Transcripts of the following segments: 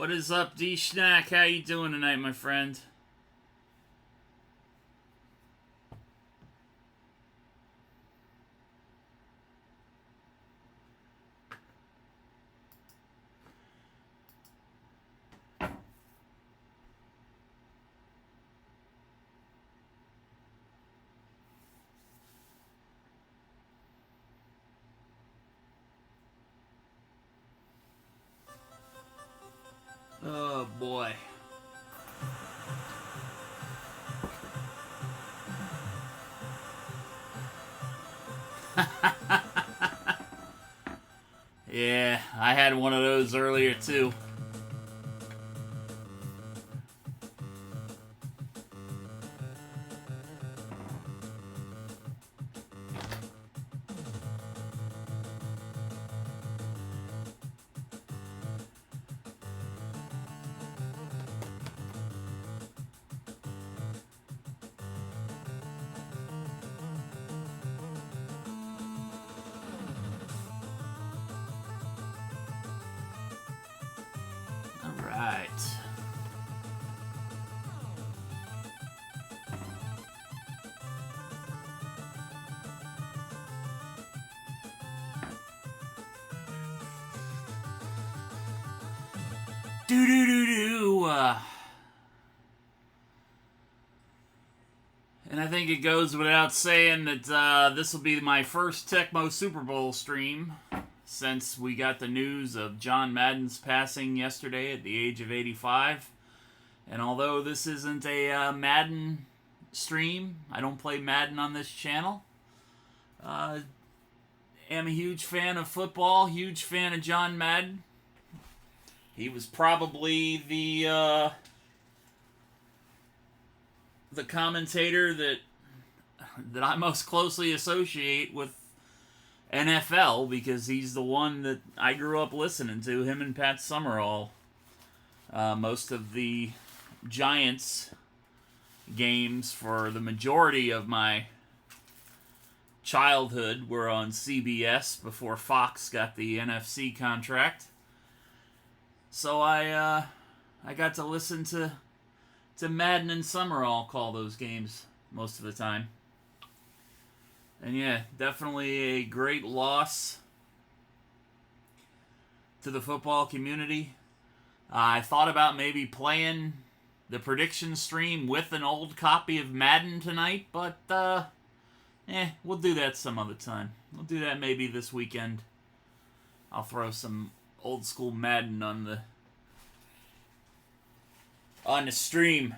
What is up, D-Schnack? How you doing tonight, my friend? Oh, boy. Yeah, I had one of those earlier, too. All right. Do-do-do-do. And I think it goes without saying that this will be my first Tecmo Super Bowl stream since we got the news of John Madden's passing yesterday at the age of 85. And although this isn't a Madden stream, I don't play Madden on this channel. Am a huge fan of football, huge fan of John Madden. He was probably the commentator that I most closely associate with NFL because he's the one that I grew up listening to, him and Pat Summerall. Most of the Giants games for the majority of my childhood were on CBS before Fox got the NFC contract. So I got to listen to Madden and Summerall call those games most of the time. And yeah, definitely a great loss to the football community. I thought about maybe playing the prediction stream with an old copy of Madden tonight, but we'll do that some other time. We'll do that maybe this weekend. I'll throw some old school Madden on the stream.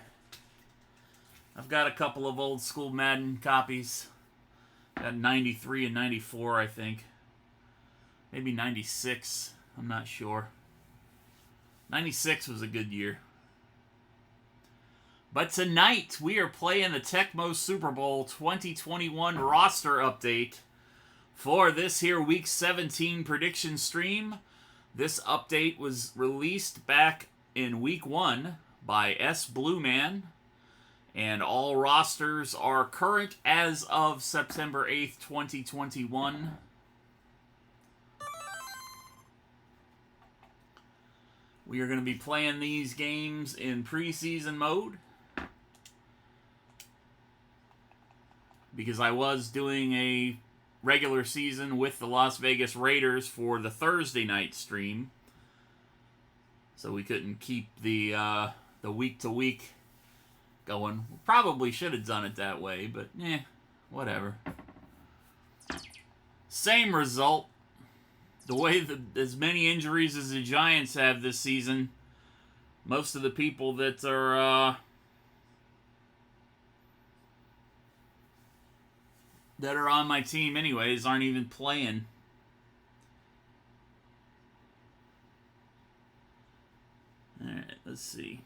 I've got a couple of old school Madden copies. Got 93 and 94, I think. Maybe 96. I'm not sure. 96 was a good year. But tonight, we are playing the Tecmo Super Bowl 2021 roster update for this here Week 17 prediction stream. This update was released back in Week 1 by S. Blueman, and all rosters are current as of September 8th, 2021. We are going to be playing these games in preseason mode because I was doing a regular season with the Las Vegas Raiders for the Thursday night stream, so we couldn't keep the week-to-week going. Probably should have done it that way, but whatever. Same result. The way that as many injuries as the Giants have this season, most of the people that are on my team anyways aren't even playing. Alright, let's see.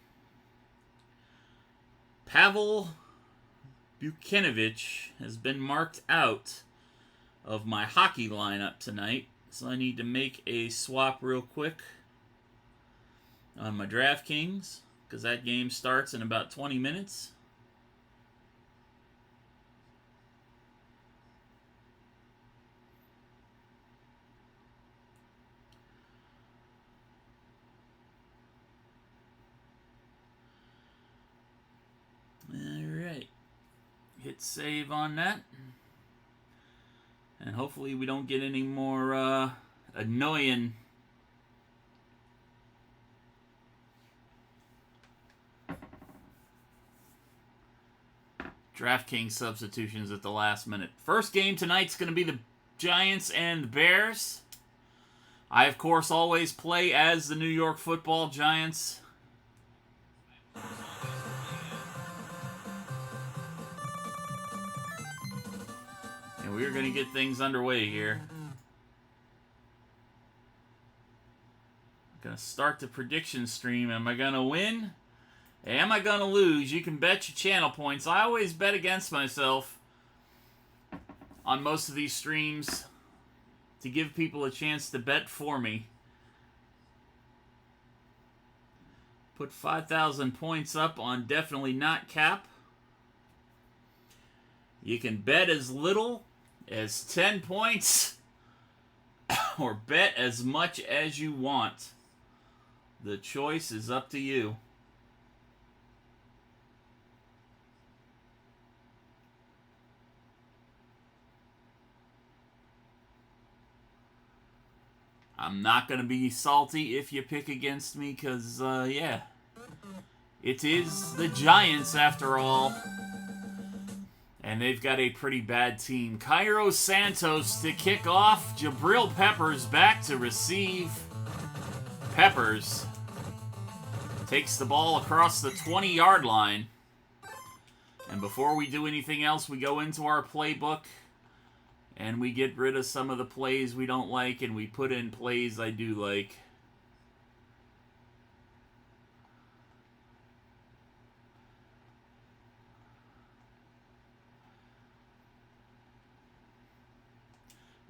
Pavel Buchanovich has been marked out of my hockey lineup tonight, so I need to make a swap real quick on my DraftKings, because that game starts in about 20 minutes. Hit save on that. And hopefully we don't get any more annoying DraftKings substitutions at the last minute. First game tonight's going to be the Giants and the Bears. I, of course, always play as the New York Football Giants. And we're going to get things underway here. I'm going to start the prediction stream. Am I going to win? Am I going to lose? You can bet your channel points. I always bet against myself on most of these streams to give people a chance to bet for me. Put 5,000 points up on Definitely Not Cap. You can bet as little as 10 points or bet as much as you want. The choice is up to you. I'm not going to be salty if you pick against me because, yeah. It is the Giants, after all. And they've got a pretty bad team. Cairo Santos to kick off. Jabril Peppers back to receive. Peppers takes the ball across the 20-yard line. And before we do anything else, we go into our playbook. And we get rid of some of the plays we don't like, and we put in plays I do like.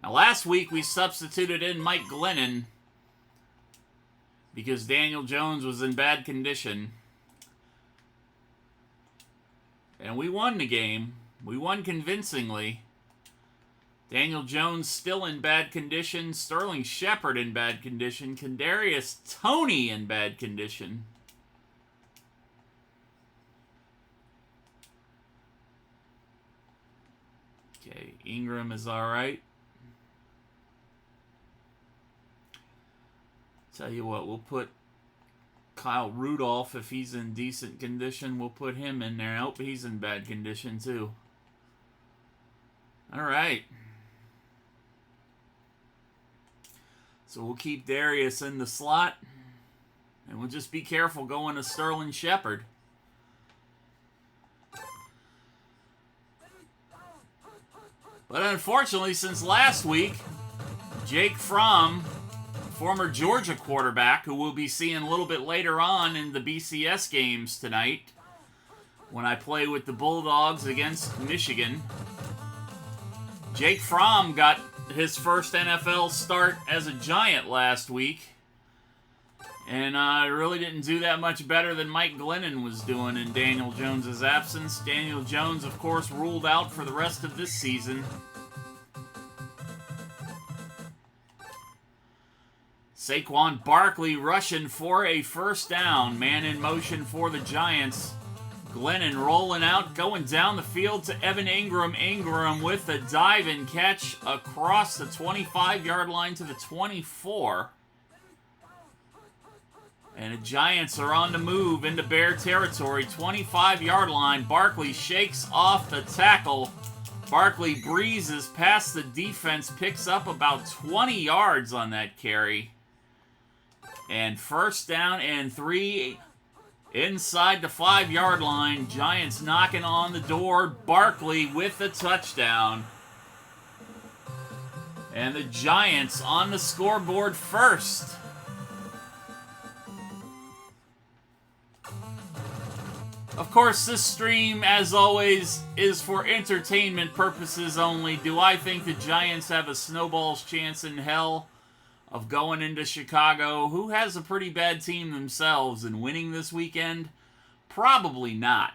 Now, last week we substituted in Mike Glennon because Daniel Jones was in bad condition. And we won the game. We won convincingly. Daniel Jones still in bad condition. Sterling Shepard in bad condition. Kadarius Toney in bad condition. Okay, Ingram is all right. Tell you what, we'll put Kyle Rudolph, if he's in decent condition, we'll put him in there. I hope he's in bad condition too. All right. So we'll keep Darius in the slot. And we'll just be careful going to Sterling Shepard. But unfortunately, since last week, Jake Fromm, former Georgia quarterback, who we'll be seeing a little bit later on in the BCS games tonight, when I play with the Bulldogs against Michigan, Jake Fromm got his first NFL start as a Giant last week. And really didn't do that much better than Mike Glennon was doing in Daniel Jones' absence. Daniel Jones, of course, ruled out for the rest of this season. Saquon Barkley rushing for a first down. Man in motion for the Giants. Glennon rolling out, going down the field to Evan Ingram. Ingram with a dive and catch across the 25-yard line to the 24. And the Giants are on the move into Bear territory. 25-yard line. Barkley shakes off the tackle. Barkley breezes past the defense, picks up about 20 yards on that carry. And first down and 3 inside the 5-yard line. Giants knocking on the door. Barkley with the touchdown. And the Giants on the scoreboard first. Of course, this stream, as always, is for entertainment purposes only. Do I think the Giants have a snowball's chance in hell of going into Chicago, who has a pretty bad team themselves, and winning this weekend? Probably not.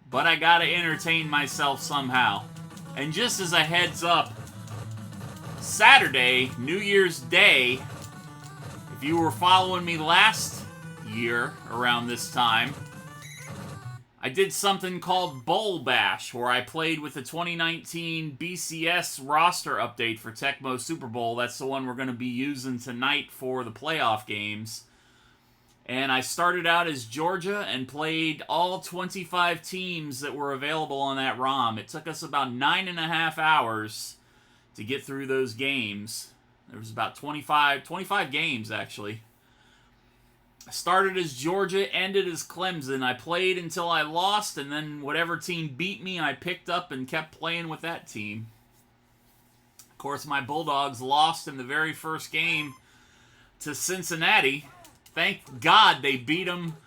But I gotta entertain myself somehow. And just as a heads up, Saturday, New Year's Day, if you were following me last year around this time, I did something called Bowl Bash, where I played with the 2019 BCS roster update for Tecmo Super Bowl. That's the one we're going to be using tonight for the playoff games. And I started out as Georgia and played all 25 teams that were available on that ROM. It took us about 9.5 hours to get through those games. There was about 25 games, actually. I started as Georgia, ended as Clemson. I played until I lost, and then whatever team beat me, I picked up and kept playing with that team. Of course, my Bulldogs lost in the very first game to Cincinnati. Thank God they beat them.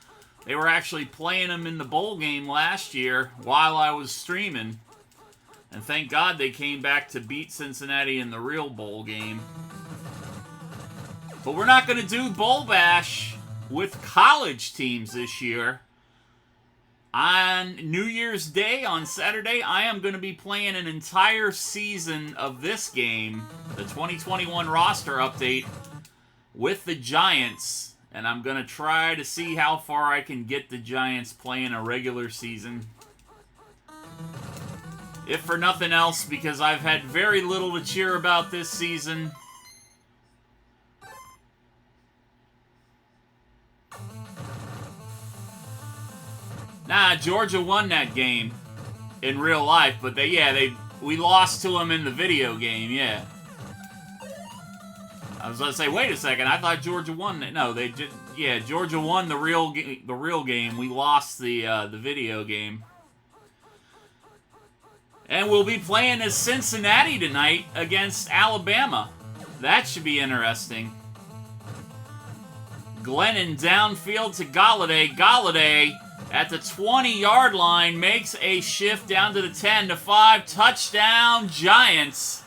They were actually playing them in the bowl game last year while I was streaming. And thank God they came back to beat Cincinnati in the real bowl game. But we're not going to do Bowl Bash with college teams this year. On New Year's Day, on Saturday, I am going to be playing an entire season of this game, the 2021 roster update, with the Giants. And I'm going to try to see how far I can get the Giants playing a regular season. If for nothing else, because I've had very little to cheer about this season. Nah, Georgia won that game in real life, but we lost to them in the video game, yeah. I was going to say, wait a second, I thought Georgia won it. No, they did. Yeah, Georgia won the real game. We lost the video game. And we'll be playing as Cincinnati tonight against Alabama. That should be interesting. Glennon downfield to Galladay. Galladay at the 20-yard line makes a shift down to the 10 to 5. Touchdown, Giants.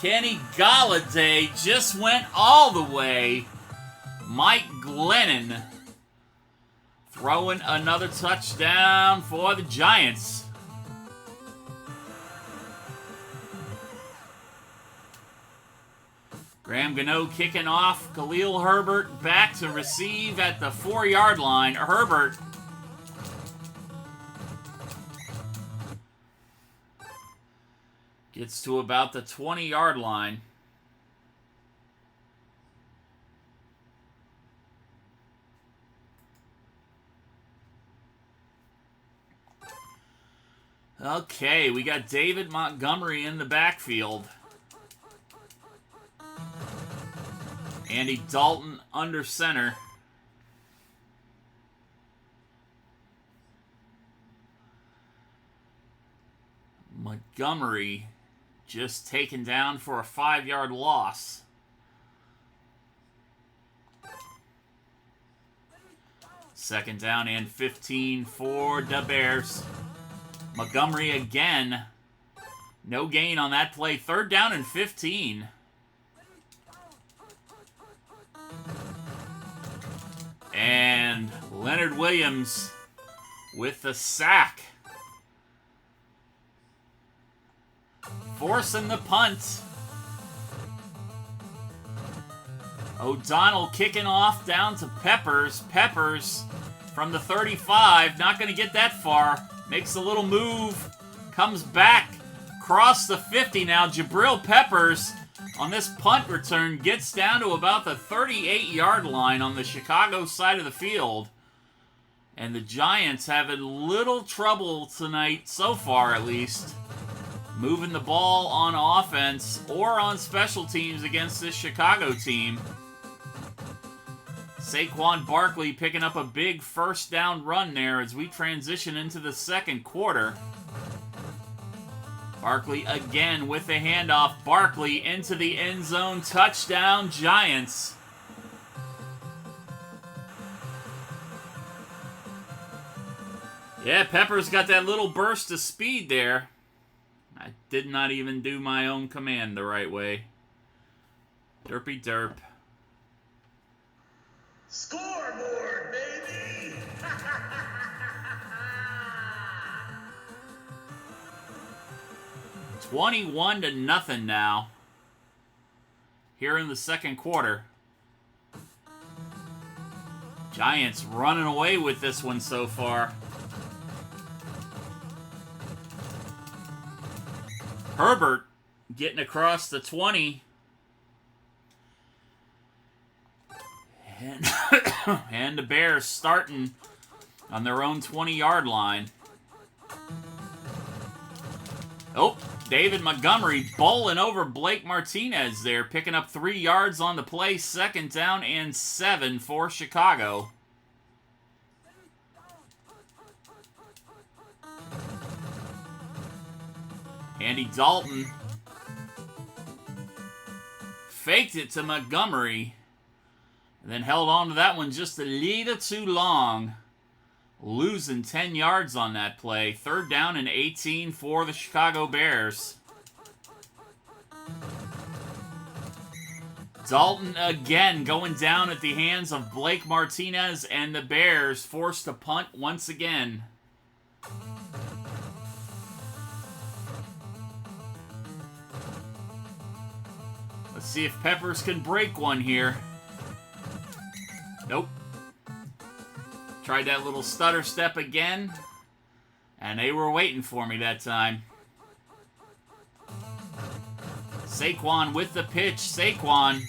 Kenny Galladay just went all the way. Mike Glennon throwing another touchdown for the Giants. Graham Gano kicking off. Khalil Herbert back to receive at the 4-yard line. Herbert gets to about the 20-yard line. Okay, we got David Montgomery in the backfield. Andy Dalton under center. Montgomery just taken down for a 5-yard loss. Second down and 15 for the Bears. Montgomery again. No gain on that play. Third down and 15. And Leonard Williams with the sack. Forcing the punt. O'Donnell kicking off down to Peppers. Peppers from the 35. Not going to get that far. Makes a little move. Comes back. Across the 50 now. Jabril Peppers on this punt return gets down to about the 38-yard line on the Chicago side of the field. And the Giants having little trouble tonight, so far at least, moving the ball on offense or on special teams against this Chicago team. Saquon Barkley picking up a big first down run there as we transition into the second quarter. Barkley again with the handoff. Barkley into the end zone. Touchdown, Giants. Yeah, Peppers got that little burst of speed there. I did not even do my own command the right way. Derpy derp. Scoreboard, baby! 21-0 now. Here in the second quarter. Giants running away with this one so far. Herbert getting across the 20. And the Bears starting on their own 20-yard line. Oh, David Montgomery bowling over Blake Martinez there, picking up 3 yards on the play. 2nd down and 7 for Chicago. Andy Dalton faked it to Montgomery, and then held on to that one just a little too long, losing 10 yards on that play. 3rd down and 18 for the Chicago Bears. Dalton again going down at the hands of Blake Martinez, and the Bears forced to punt once again. Let's see if Peppers can break one here. Nope. Tried that little stutter step again, and they were waiting for me that time. Saquon with the pitch. Saquon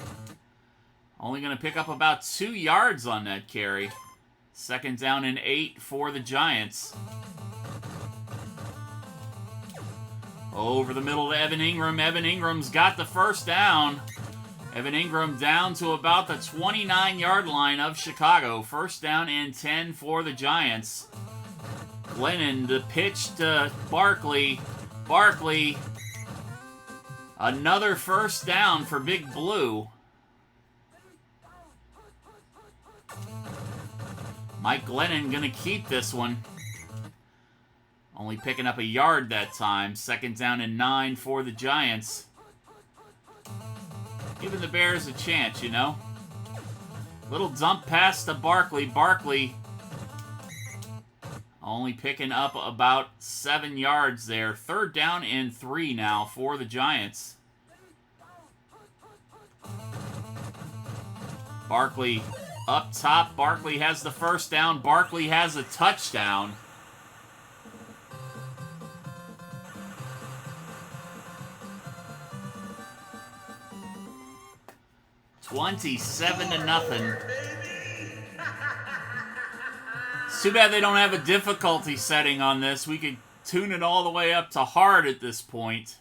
only going to pick up about 2 yards on that carry. 2nd down and 8 for the Giants. Over the middle to Evan Ingram. Evan Ingram's got the 1st down. Evan Ingram down to about the 29-yard line of Chicago. 1st down and 10 for the Giants. Glennon, the pitch to Barkley. Barkley, another 1st down for Big Blue. Mike Glennon going to keep this one. Only picking up a yard that time. 2nd down and 9 for the Giants. Giving the Bears a chance, you know. Little dump pass to Barkley. Barkley only picking up about 7 yards there. 3rd down and 3 now for the Giants. Barkley up top. Barkley has the 1st down. Barkley has a touchdown. $27-0. It's too bad they don't have a difficulty setting on this. We could tune it all the way up to hard at this point.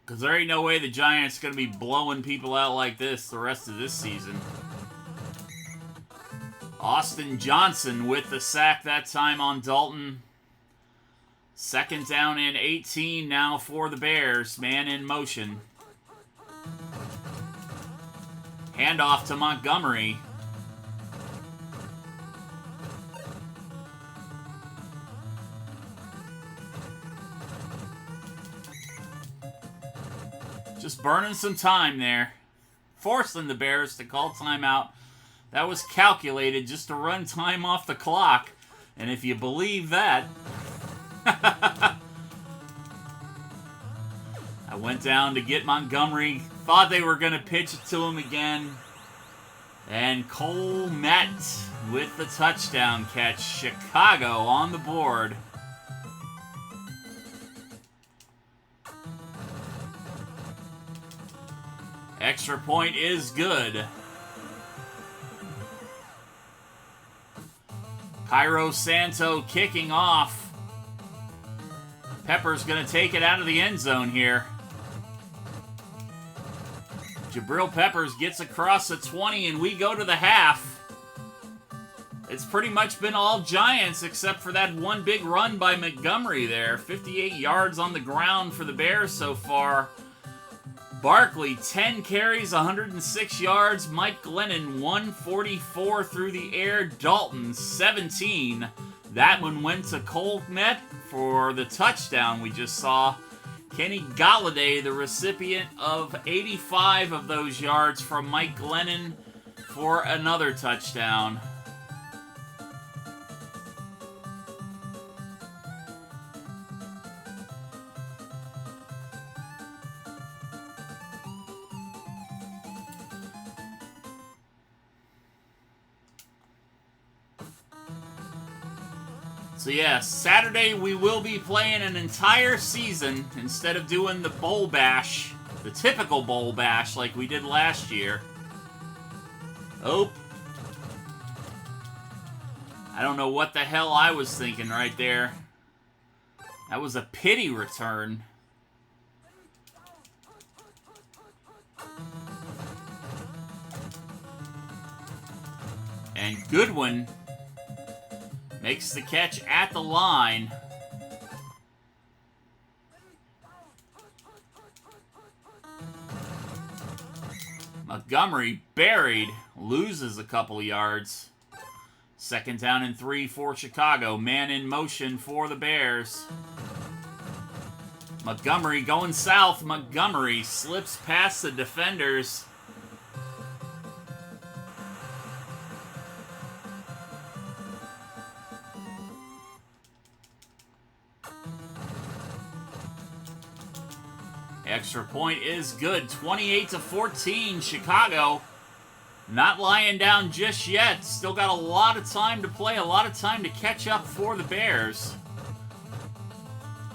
Because there ain't no way the Giants are going to be blowing people out like this the rest of this season. Austin Johnson with the sack that time on Dalton. 2nd down and 18 now for the Bears. Man in motion. Handoff to Montgomery. Just burning some time there. Forcing the Bears to call timeout. That was calculated just to run time off the clock. And if you believe that... I went down to get Montgomery. Thought they were going to pitch it to him again. And Cole Met with the touchdown catch. Chicago on the board. Extra point is good. Cairo Santo kicking off. Pepper's going to take it out of the end zone here. Jabril Peppers gets across the 20, and we go to the half. It's pretty much been all Giants except for that one big run by Montgomery there. 58 yards on the ground for the Bears so far. Barkley, 10 carries, 106 yards. Mike Glennon, 144 through the air. Dalton, 17. That one went to Cole Met for the touchdown we just saw. Kenny Galladay, the recipient of 85 of those yards from Mike Glennon for another touchdown. So yeah, Saturday we will be playing an entire season instead of doing the bowl bash, the typical bowl bash like we did last year. Oh. I don't know what the hell I was thinking right there. That was a pity return. And Goodwin makes the catch at the line. Montgomery buried, loses a couple yards. Second down and 3 for Chicago. Man in motion for the Bears. Montgomery going south. Montgomery slips past the defenders. Extra point is good. 28-14, Chicago. Not lying down just yet. Still got a lot of time to play, a lot of time to catch up for the Bears.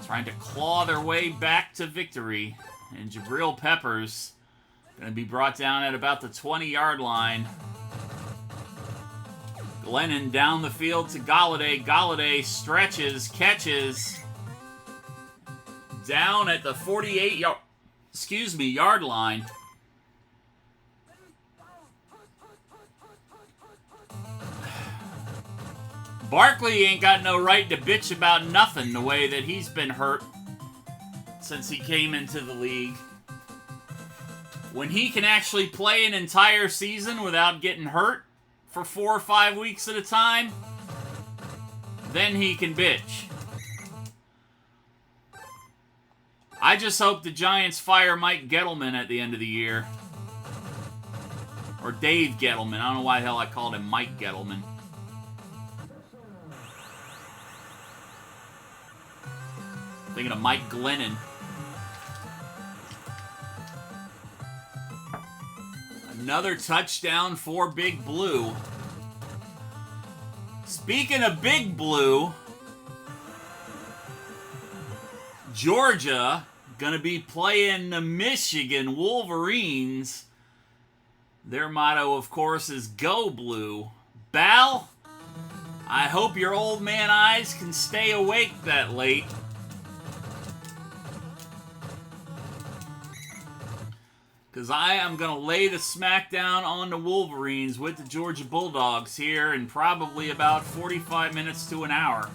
Trying to claw their way back to victory. And Jabril Peppers going to be brought down at about the 20-yard line. Glennon down the field to Galladay. Galladay stretches, catches. Down at the 48-yard line. Barkley ain't got no right to bitch about nothing the way that he's been hurt since he came into the league. When he can actually play an entire season without getting hurt for 4 or 5 weeks at a time, then he can bitch. I just hope the Giants fire Mike Gettleman at the end of the year. Or Dave Gettleman. I don't know why the hell I called him Mike Gettleman. Thinking of Mike Glennon. Another touchdown for Big Blue. Speaking of Big Blue, Georgia going to be playing the Michigan Wolverines. Their motto, of course, is Go Blue. Bal, I hope your old man eyes can stay awake that late. Because I am going to lay the smackdown on the Wolverines with the Georgia Bulldogs here in probably about 45 minutes to an hour.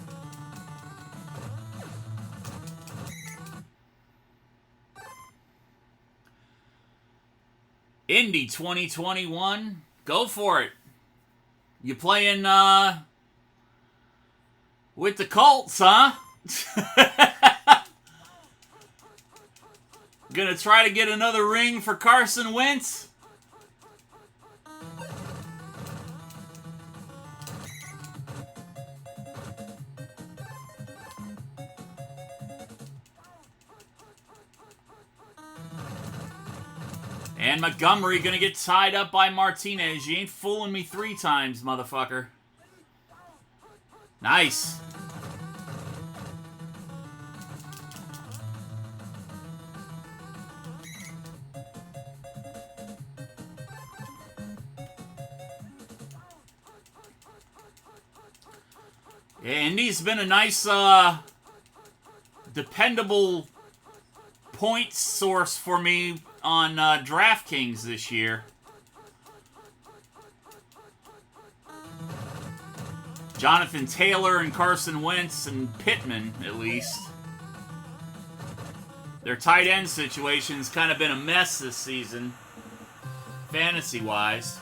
Indy 2021, go for it. You playing with the Colts, huh? Gonna try to get another ring for Carson Wentz? And Montgomery gonna get tied up by Martinez. You ain't fooling me 3 times, motherfucker. Nice. Yeah, Indy's been a nice, dependable point source for me on DraftKings this year. Jonathan Taylor and Carson Wentz and Pittman, at least. Their tight end situation's kind of been a mess this season, fantasy-wise.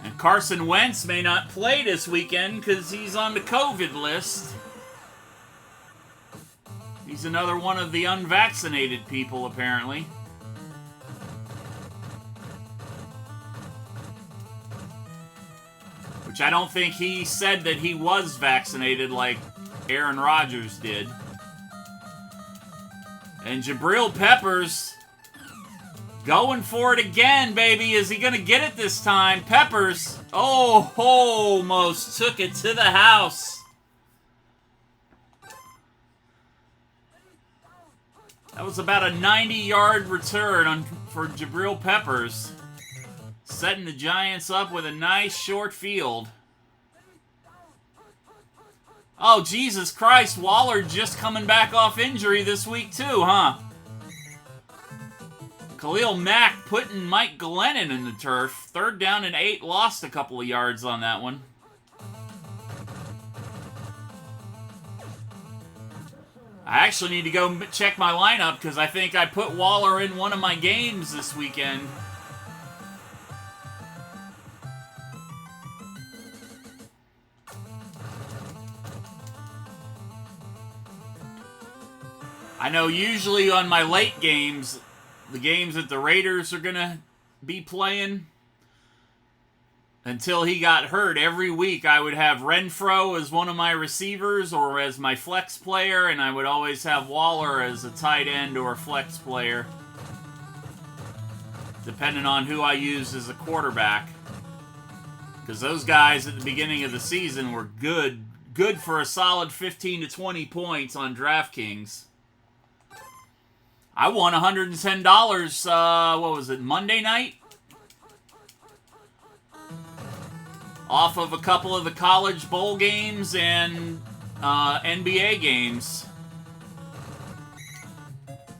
And Carson Wentz may not play this weekend because he's on the COVID list. He's another one of the unvaccinated people, apparently. Which I don't think he said that he was vaccinated like Aaron Rodgers did. And Jabril Peppers Going for it again, baby. Is he going to get it this time? Peppers. Oh, almost took it to the house. That was about a 90-yard return for Jabril Peppers. Setting the Giants up with a nice short field. Oh, Jesus Christ. Waller just coming back off injury this week too, huh? Khalil Mack putting Mike Glennon in the turf. 3rd down and 8. Lost a couple of yards on that one. I actually need to go check my lineup because I think I put Waller in one of my games this weekend. I know usually on my late games, the games that the Raiders are going to be playing, until he got hurt, every week I would have Renfro as one of my receivers or as my flex player, and I would always have Waller as a tight end or flex player, depending on who I used as a quarterback. Because those guys at the beginning of the season were good for a solid 15 to 20 points on DraftKings. I won $110, what was it, Monday night? Off of a couple of the college bowl games and NBA games.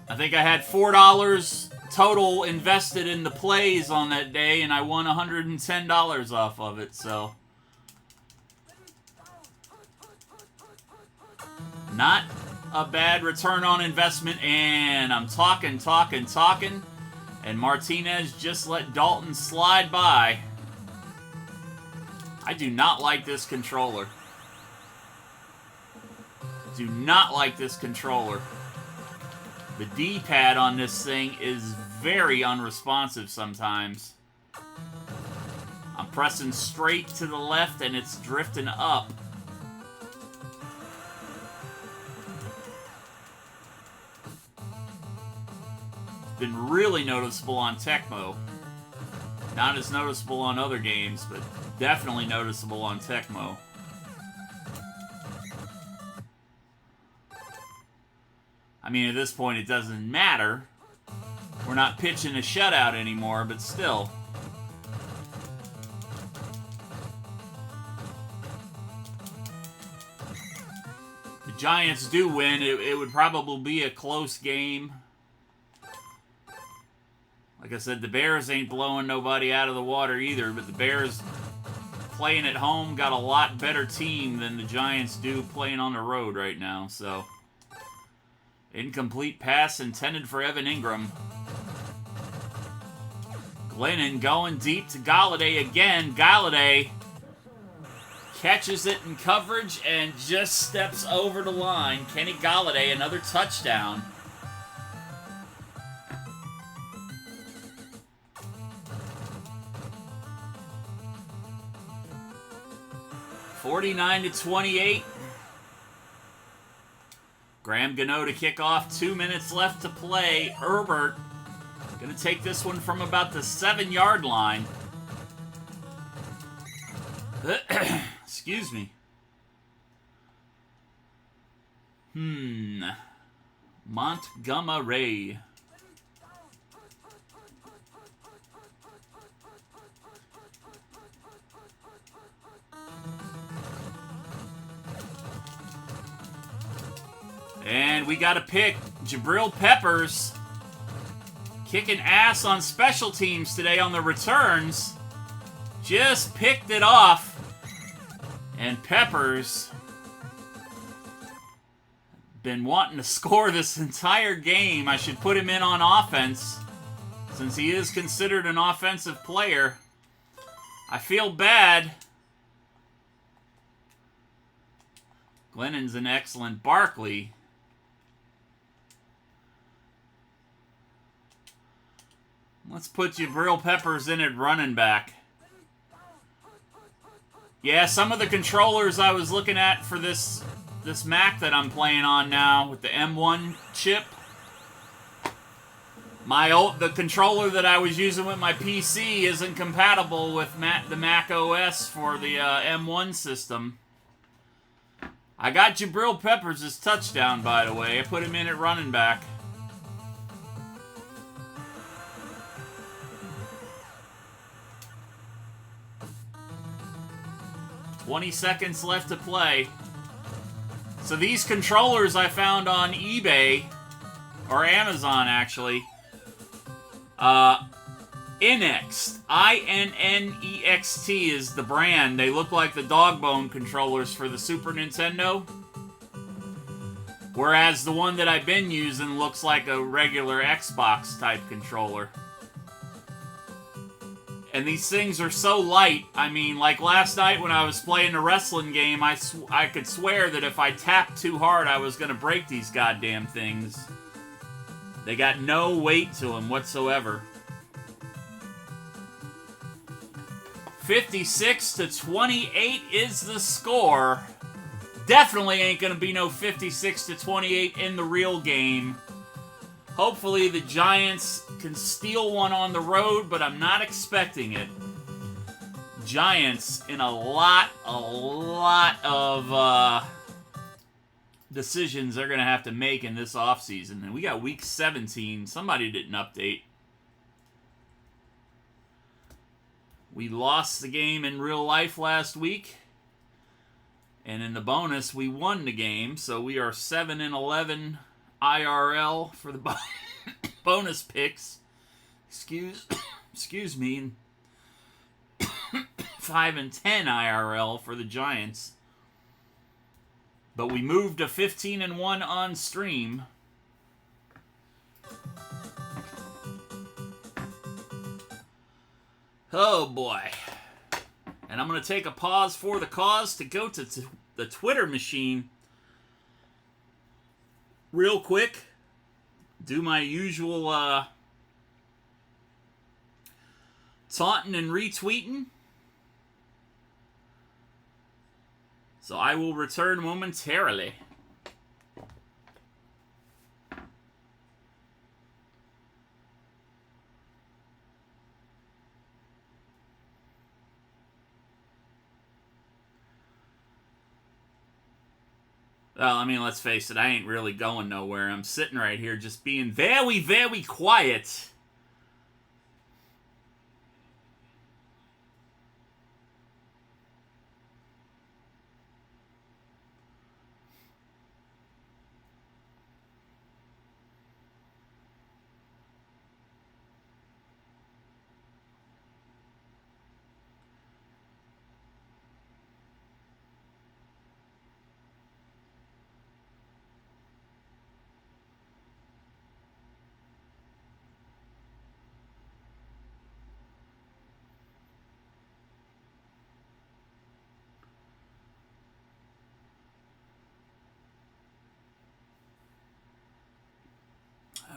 I think I had $4 total invested in the plays on that day, and I won $110 off of it, so. Not a bad return on investment, and I'm talking, and Martinez just let Dalton slide by. I do not like this controller. Do not like this controller. The D-pad on this thing is very unresponsive sometimes. I'm pressing straight to the left and it's drifting up. It's been really noticeable on Tecmo. Not as noticeable on other games, but definitely noticeable on Tecmo. I mean, at this point, it doesn't matter. We're not pitching a shutout anymore, but still. The Giants do win. It would probably be a close game. Like I said, the Bears ain't blowing nobody out of the water either, but the Bears playing at home got a lot better team than the Giants do playing on the road right now, so. Incomplete pass intended for Evan Ingram. Glennon going deep to Galladay again. Galladay catches it in coverage and just steps over the line. Kenny Galladay, another touchdown. (49-28). Graham Gano to kick off. 2 minutes left to play. Herbert going to take this one from about the 7-yard line. Excuse me. Montgomery. And we got to pick Jabril Peppers kicking ass on special teams today on the returns. Just picked it off. And Peppers been wanting to score this entire game. I should put him in on offense since he is considered an offensive player. I feel bad. Glennon's an excellent. Barkley. Let's put Jabril Peppers in at running back. Yeah, some of the controllers I was looking at for this Mac that I'm playing on now with the M1 chip The controller that I was using with my PC isn't compatible with the Mac OS for the M1 system. I got Jabril Peppers' touchdown, by the way. I put him in at running back. $20 seconds left to play. So these controllers I found on eBay, or Amazon actually, Innext, INNEXT is the brand. They look like the dog bone controllers for the Super Nintendo. Whereas the one that I've been using looks like a regular Xbox type controller. And these things are so light. I mean, like last night when I was playing the wrestling game, I could swear that if I tapped too hard, I was going to break these goddamn things. They got no weight to them whatsoever. 56-28 is the score. Definitely ain't going to be no 56-28 in the real game. Hopefully the Giants can steal one on the road, but I'm not expecting it. Giants in a lot of decisions they're going to have to make in this offseason. And we got week 17. Somebody didn't update. We lost the game in real life last week. And in the bonus, we won the game. So we are 7-11 IRL for the bonus picks. Excuse me. 5-10 IRL for the Giants. But we moved to 15-1 on stream. Oh boy. And I'm going to take a pause for the cause to go to the Twitter machine real quick. Do my usual taunting and retweeting. So I will return momentarily. Well, I mean, let's face it, I ain't really going nowhere. I'm sitting right here just being very, very quiet.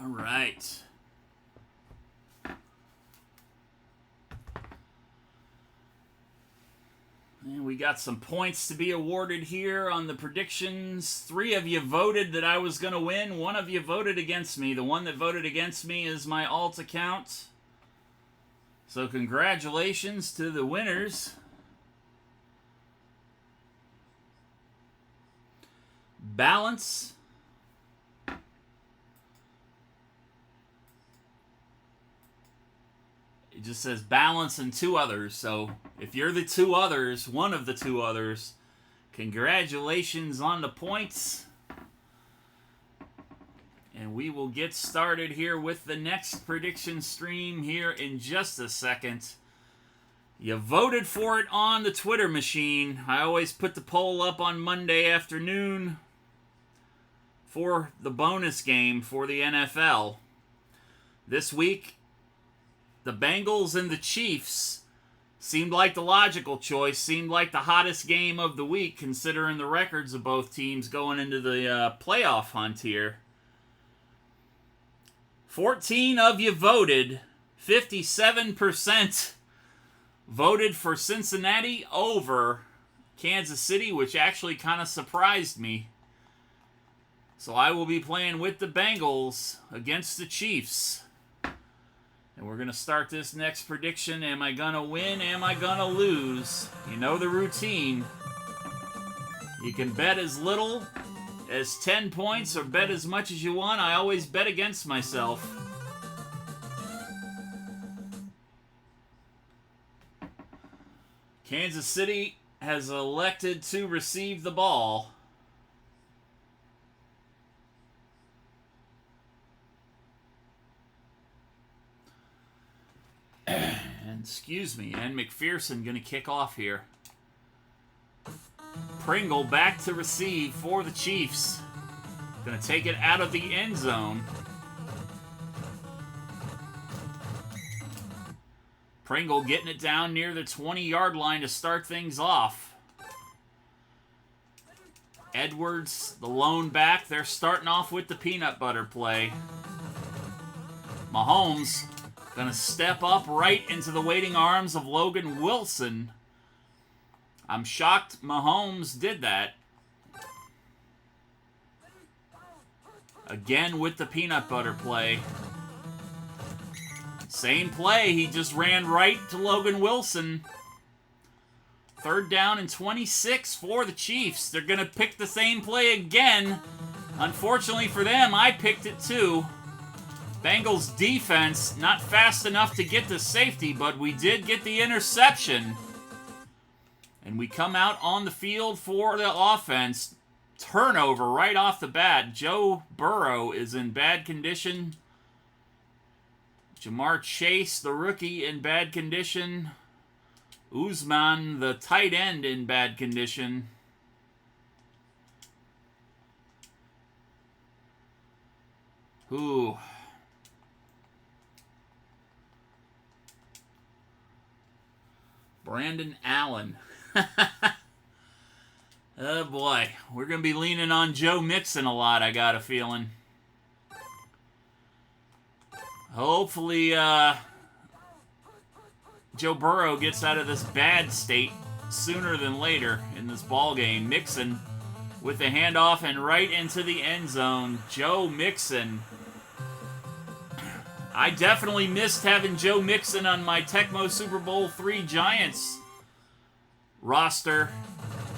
All right. And we got some points to be awarded here on the predictions. 3 of you voted that I was going to win. 1 of you voted against me. The one that voted against me is my alt account. So congratulations to the winners. Balance. It just says balance and 2 others. So if you're the 2 others, one of the 2 others, congratulations on the points. And we will get started here with the next prediction stream here in just a second. You voted for it on the Twitter machine. I always put the poll up on Monday afternoon for the bonus game for the NFL. This week, the Bengals and the Chiefs seemed like the logical choice, seemed like the hottest game of the week, considering the records of both teams going into the playoff hunt here. 14 of you voted. 57% voted for Cincinnati over Kansas City, which actually kind of surprised me. So I will be playing with the Bengals against the Chiefs. And we're going to start this next prediction. Am I going to win? Am I going to lose? You know the routine. You can bet as little as 10 points or bet as much as you want. I always bet against myself. Kansas City has elected to receive the ball. And excuse me, and McPherson going to kick off here. Pringle back to receive for the Chiefs. Going to take it out of the end zone. Pringle getting it down near the 20-yard line to start things off. Edwards, the lone back, they're starting off with the peanut butter play. Mahomes going to step up right into the waiting arms of Logan Wilson. I'm shocked Mahomes did that. Again with the peanut butter play. Same play, he just ran right to Logan Wilson. 3rd down and 26 for the Chiefs. They're going to pick the same play again. Unfortunately for them, I picked it too. Bengals defense not fast enough to get the safety, but we did get the interception. And we come out on the field for the offense. Turnover right off the bat. Joe Burrow is in bad condition. Jamar Chase, the rookie, in bad condition. Usman, the tight end, in bad condition. Ooh. Brandon Allen. Oh boy, we're going to be leaning on Joe Mixon a lot, I got a feeling. Hopefully, Joe Burrow gets out of this bad state sooner than later in this ball game. Mixon with the handoff and right into the end zone. Joe Mixon. I definitely missed having Joe Mixon on my Tecmo Super Bowl III Giants roster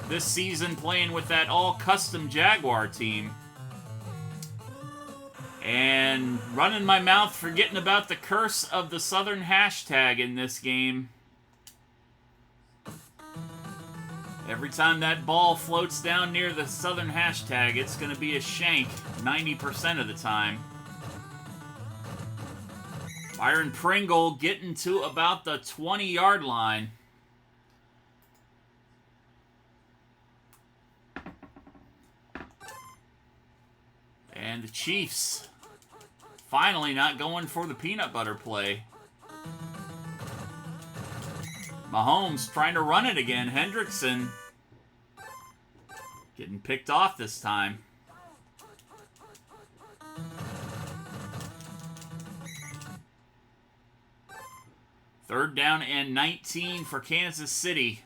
this season, playing with that all-custom Jaguar team. And running my mouth, forgetting about the curse of the Southern hashtag in this game. Every time that ball floats down near the Southern hashtag, it's going to be a shank 90% of the time. Byron Pringle getting to about the 20-yard line. And the Chiefs finally not going for the peanut butter play. Mahomes trying to run it again. Hendrickson getting picked off this time. Third down and 19 for Kansas City.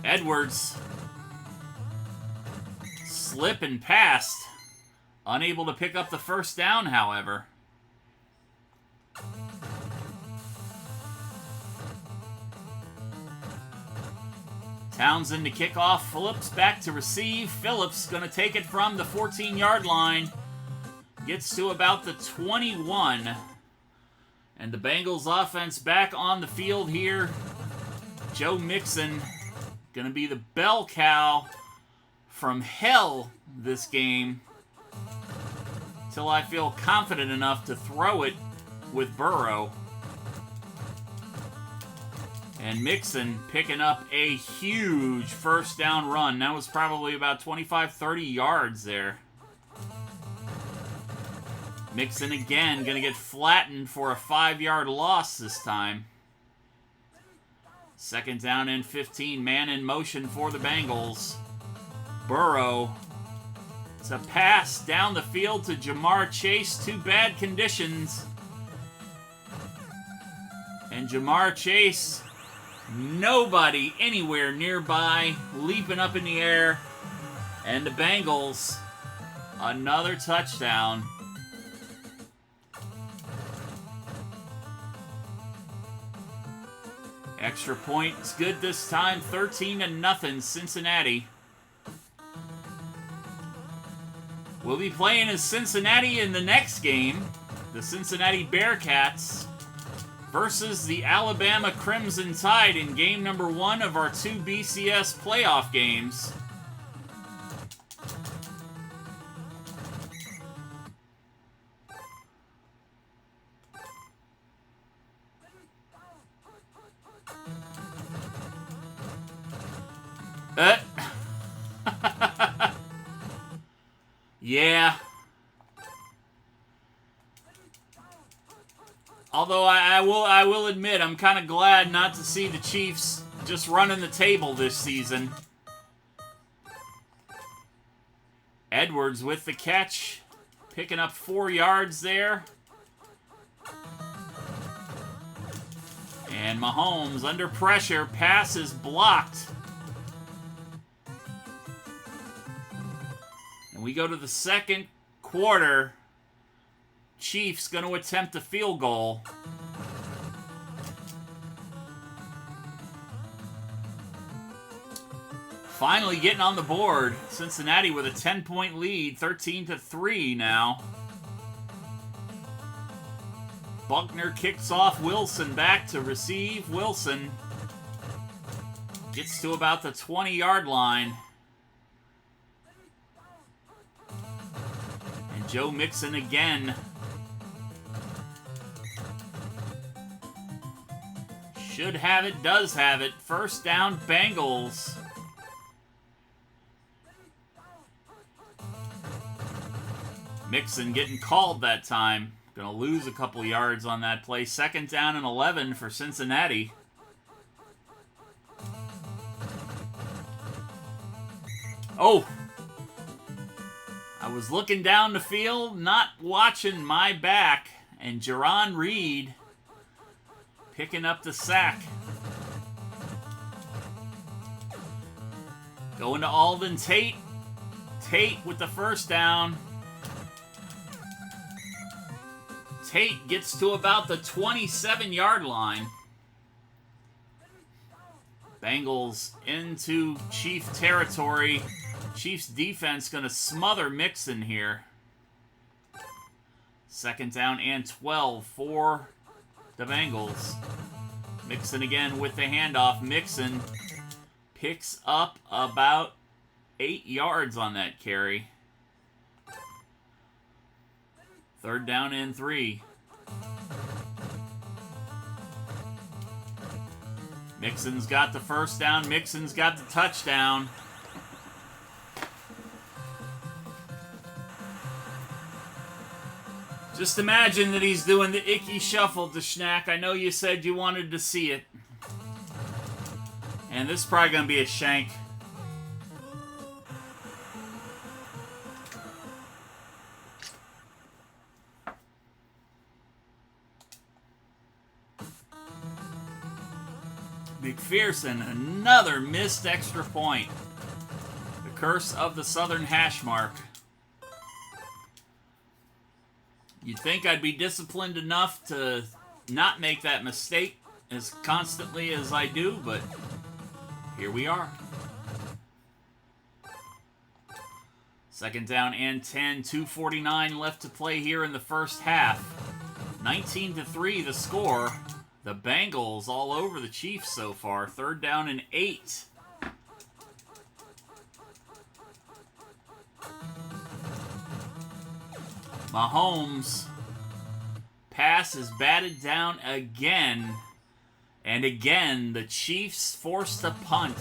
Edwards slip and passed. Unable to pick up the first down, however. Townsend to kick off. Phillips back to receive. Phillips going to take it from the 14-yard line. Gets to about the 21. And the Bengals offense back on the field here. Joe Mixon going to be the bell cow from hell this game. Till I feel confident enough to throw it with Burrow. And Mixon picking up a huge first down run. That was probably about 25, 30 yards there. Mixon again, going to get flattened for a 5-yard loss this time. Second down and 15, man in motion for the Bengals. Burrow. It's a pass down the field to Jamar Chase. Two bad conditions. And Jamar Chase, nobody anywhere nearby, leaping up in the air. And the Bengals, another touchdown. Extra point is good this time. 13-0, Cincinnati. We'll be playing as Cincinnati in the next game. The Cincinnati Bearcats versus the Alabama Crimson Tide in game number 1 of our 2 BCS playoff games. Yeah. Although I will admit, I'm kind of glad not to see the Chiefs just running the table this season. Edwards with the catch, picking up 4 yards there. And Mahomes under pressure, pass is blocked. And we go to the second quarter. Chiefs going to attempt a field goal. Finally getting on the board. Cincinnati with a 10-point lead, 13-3 now. Buckner kicks off. Wilson back to receive. Wilson gets to about the 20-yard line. And Joe Mixon again. Should have it, does have it. First down, Bengals. Mixon getting called that time. Gonna lose a couple yards on that play. Second down and 11 for Cincinnati. Oh! I was looking down the field, not watching my back, and Jerron Reed picking up the sack. Going to Alden Tate. Tate with the first down. Tate gets to about the 27-yard line. Bengals into Chief territory. Chiefs defense going to smother Mixon here. Second down and 12 for the Bengals. Mixon again with the handoff. Mixon picks up about 8 yards on that carry. Third down and 3. Mixon's got the first down. Mixon's got the touchdown. Just imagine that he's doing the icky shuffle to Schnack. I know you said you wanted to see it. And this is probably going to be a shank. McPherson, another missed extra point. The curse of the Southern hash mark. You'd think I'd be disciplined enough to not make that mistake as constantly as I do, but here we are. Second down and 10, 2:49 left to play here in the first half. 19-3 the score. The Bengals all over the Chiefs so far. Third down and 8. Mahomes. Pass is batted down again. And again, the Chiefs forced a punt.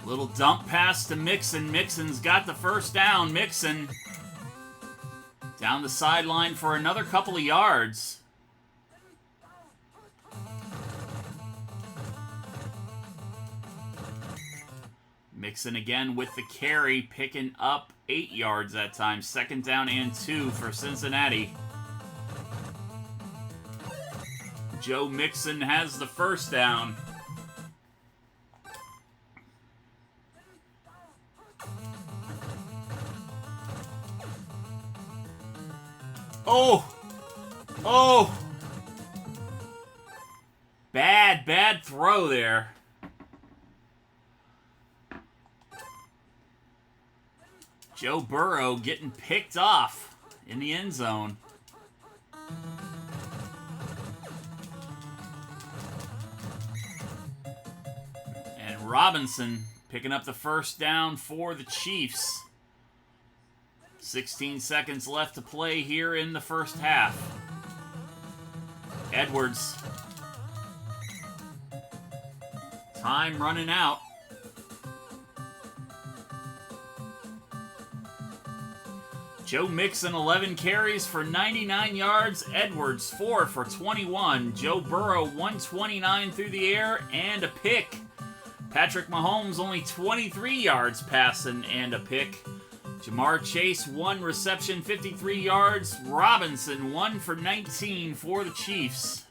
Little dump pass to Mixon. Mixon's got the first down. Mixon down the sideline for another couple of yards. Mixon again with the carry, picking up 8 yards that time. 2nd down and 2 for Cincinnati. Joe Mixon has the 1st down. Oh! Bad throw there. Joe Burrow getting picked off in the end zone. And Robinson picking up the 1st down for the Chiefs. 16 seconds left to play here in the 1st half. Edwards. Time running out. Joe Mixon, 11 carries for 99 yards. Edwards, 4 for 21. Joe Burrow, 129 through the air and a pick. Patrick Mahomes, only 23 yards passing and a pick. Jamar Chase, 1 reception, 53 yards. Robinson, 1 for 19 for the Chiefs.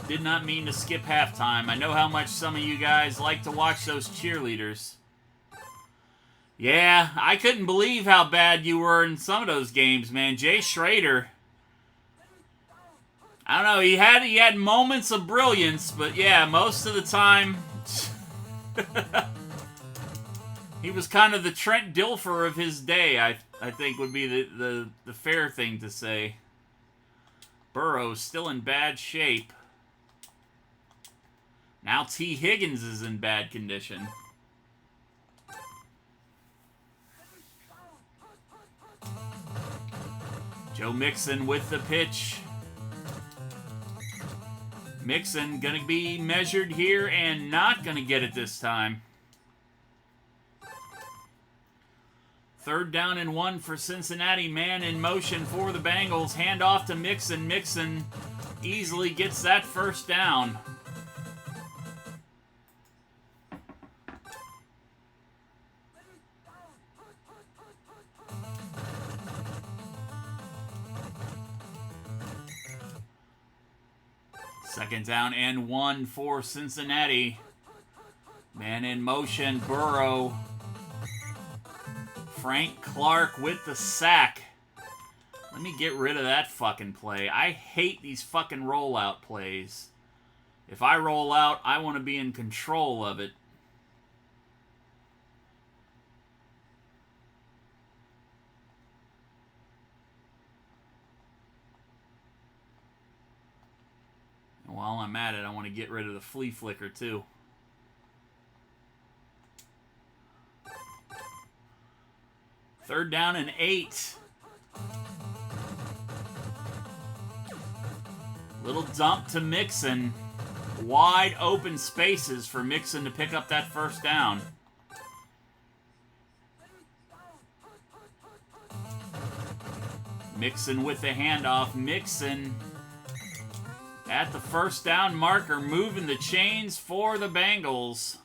Did not mean to skip halftime. I know how much some of you guys like to watch those cheerleaders. Yeah, I couldn't believe how bad you were in some of those games, man. Jay Schrader, I don't know, he had moments of brilliance, but yeah, most of the time he was kind of the Trent Dilfer of his day, I think would be the fair thing to say. Burrow's still in bad shape. Now T. Higgins is in bad condition. Joe Mixon with the pitch. Mixon gonna be measured here and not gonna get it this time. 3rd down and 1 for Cincinnati. Man in motion for the Bengals. Hand off to Mixon. Mixon easily gets that 1st down. Second down and 1 for Cincinnati. Man in motion, Burrow. Frank Clark with the sack. Let me get rid of that fucking play. I hate these fucking rollout plays. If I roll out, I want to be in control of it. And while I'm at it, I want to get rid of the flea flicker too. Third down and 8. Little dump to Mixon. Wide open spaces for Mixon to pick up that 1st down. Mixon with the handoff. Mixon at the 1st down marker, moving the chains for the Bengals.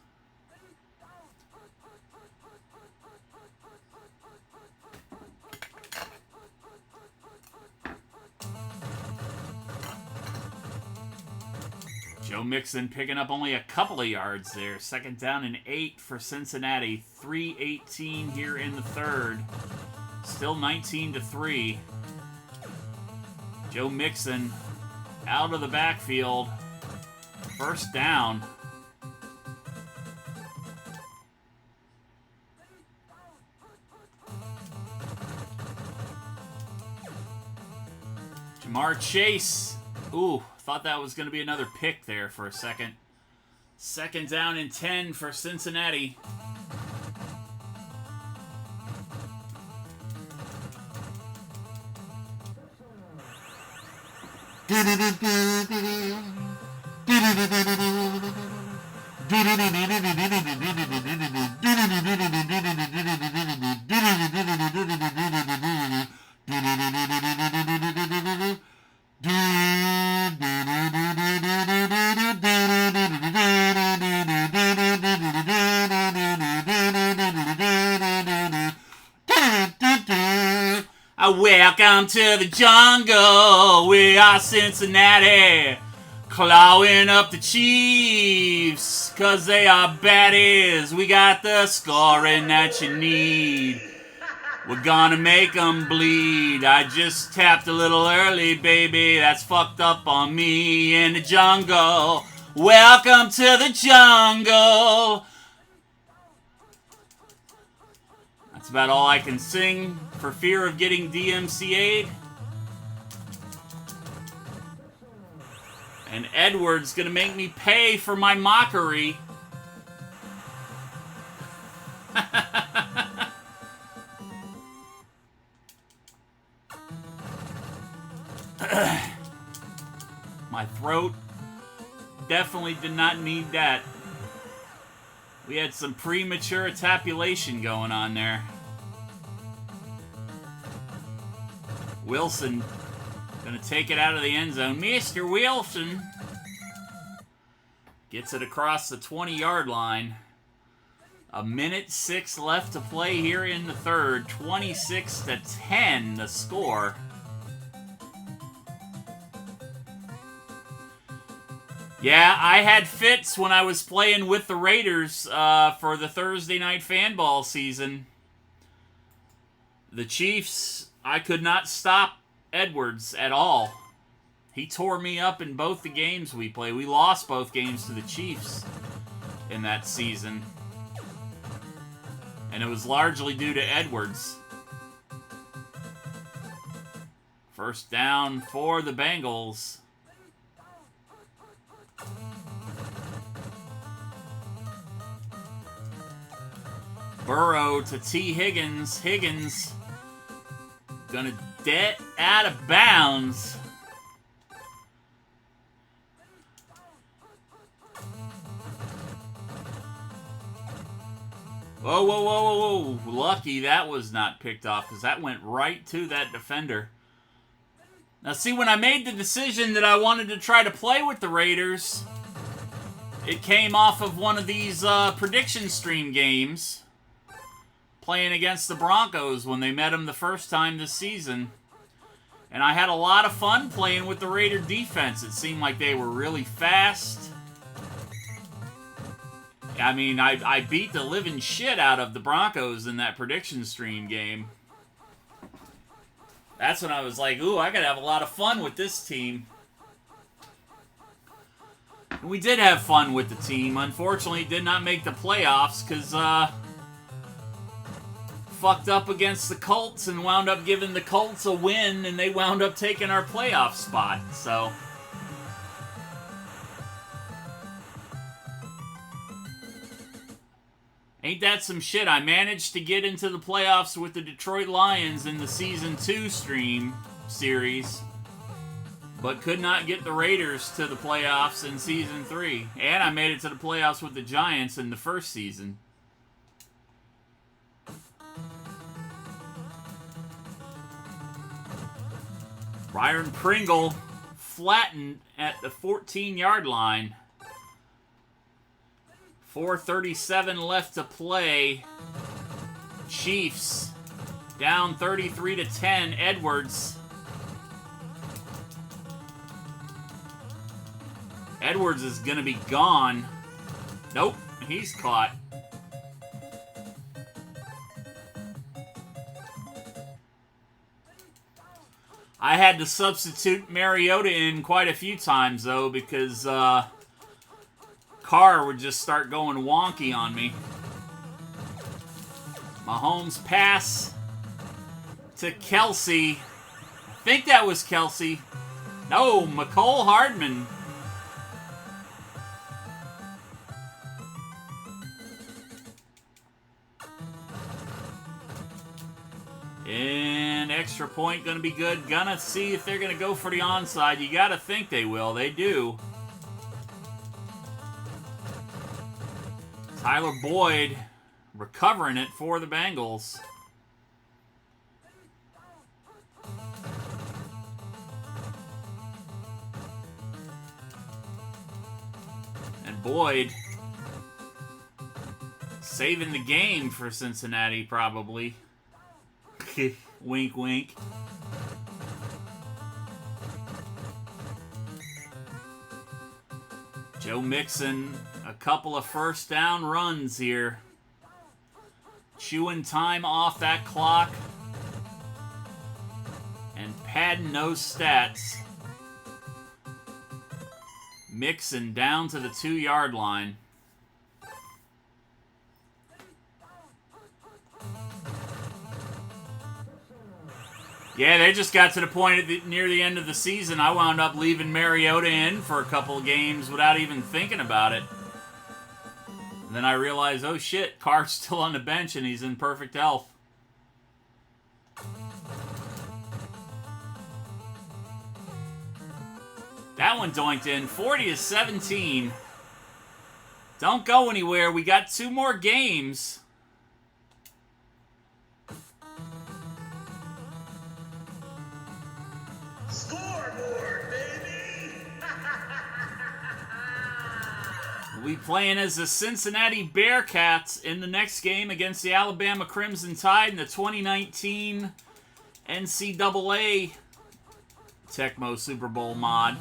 Joe Mixon picking up only a couple of yards there. 2nd down and 8 for Cincinnati. 3:18 here in the 3rd. Still 19-3. Joe Mixon out of the backfield. 1st down. Jamar Chase. Ooh, thought that was going to be another pick there for a second. 2nd down and 10 for Cincinnati. Welcome to the jungle. We are Cincinnati. Clawing up the Chiefs. Cause they are baddies. We got the scoring that you need. We're gonna make them bleed. I just tapped a little early, baby. That's fucked up on me in the jungle. Welcome to the jungle. That's about all I can sing for fear of getting DMCA'd. And Edwards gonna make me pay for my mockery. My throat definitely did not need that. We had some premature tabulation going on there. Wilson gonna take it out of the end zone. Mr. Wilson gets it across the 20-yard line. 1:06 left to play here in the third. 26-10 the score. Yeah, I had fits when I was playing with the Raiders for the Thursday night fanball season. The Chiefs, I could not stop Edwards at all. He tore me up in both the games we played. We lost both games to the Chiefs in that season. And it was largely due to Edwards. First down for the Bengals. Burrow to T. Higgins. Higgins gonna get out of bounds. Whoa, whoa, whoa, whoa, whoa. Lucky that was not picked off because that went right to that defender. Now see, when I made the decision that I wanted to try to play with the Raiders, it came off of one of these prediction stream games. Playing against the Broncos when they met them the first time this season. And I had a lot of fun playing with the Raider defense. It seemed like they were really fast. I mean, I beat the living shit out of the Broncos in that prediction stream game. That's when I was like, ooh, I gotta have a lot of fun with this team. And we did have fun with the team. Unfortunately, did not make the playoffs because, fucked up against the Colts and wound up giving the Colts a win, and they wound up taking our playoff spot, so. Ain't that some shit? I managed to get into the playoffs with the Detroit Lions in the Season 2 stream series, but could not get the Raiders to the playoffs in Season 3. And I made it to the playoffs with the Giants in the first season. Byron Pringle flattened at the 14-yard line. 4:37 left to play. Chiefs down 33-10. Edwards. Edwards is going to be gone. Nope, he's caught. I had to substitute Mariota in quite a few times, though, because Carr would just start going wonky on me. Mahomes pass to Kelsey. I think that was Kelsey. No, McCole Hardman. And extra point going to be good. Gonna see if they're going to go for the onside. You got to think they will. They do. Tyler Boyd recovering it for the Bengals. And Boyd saving the game for Cincinnati, probably. Wink, wink. Joe Mixon, a couple of first down runs here. Chewing time off that clock. And padding those stats. Mixon down to the 2-yard line. Yeah, they just got to the point near the end of the season, I wound up leaving Mariota in for a couple of games without even thinking about it. And then I realized, oh shit, Carr's still on the bench and he's in perfect health. That one doinked in, 40-17. Don't go anywhere, we got 2 more games. Scoreboard, baby! We'll be playing as the Cincinnati Bearcats in the next game against the Alabama Crimson Tide in the 2019 NCAA Tecmo Super Bowl mod.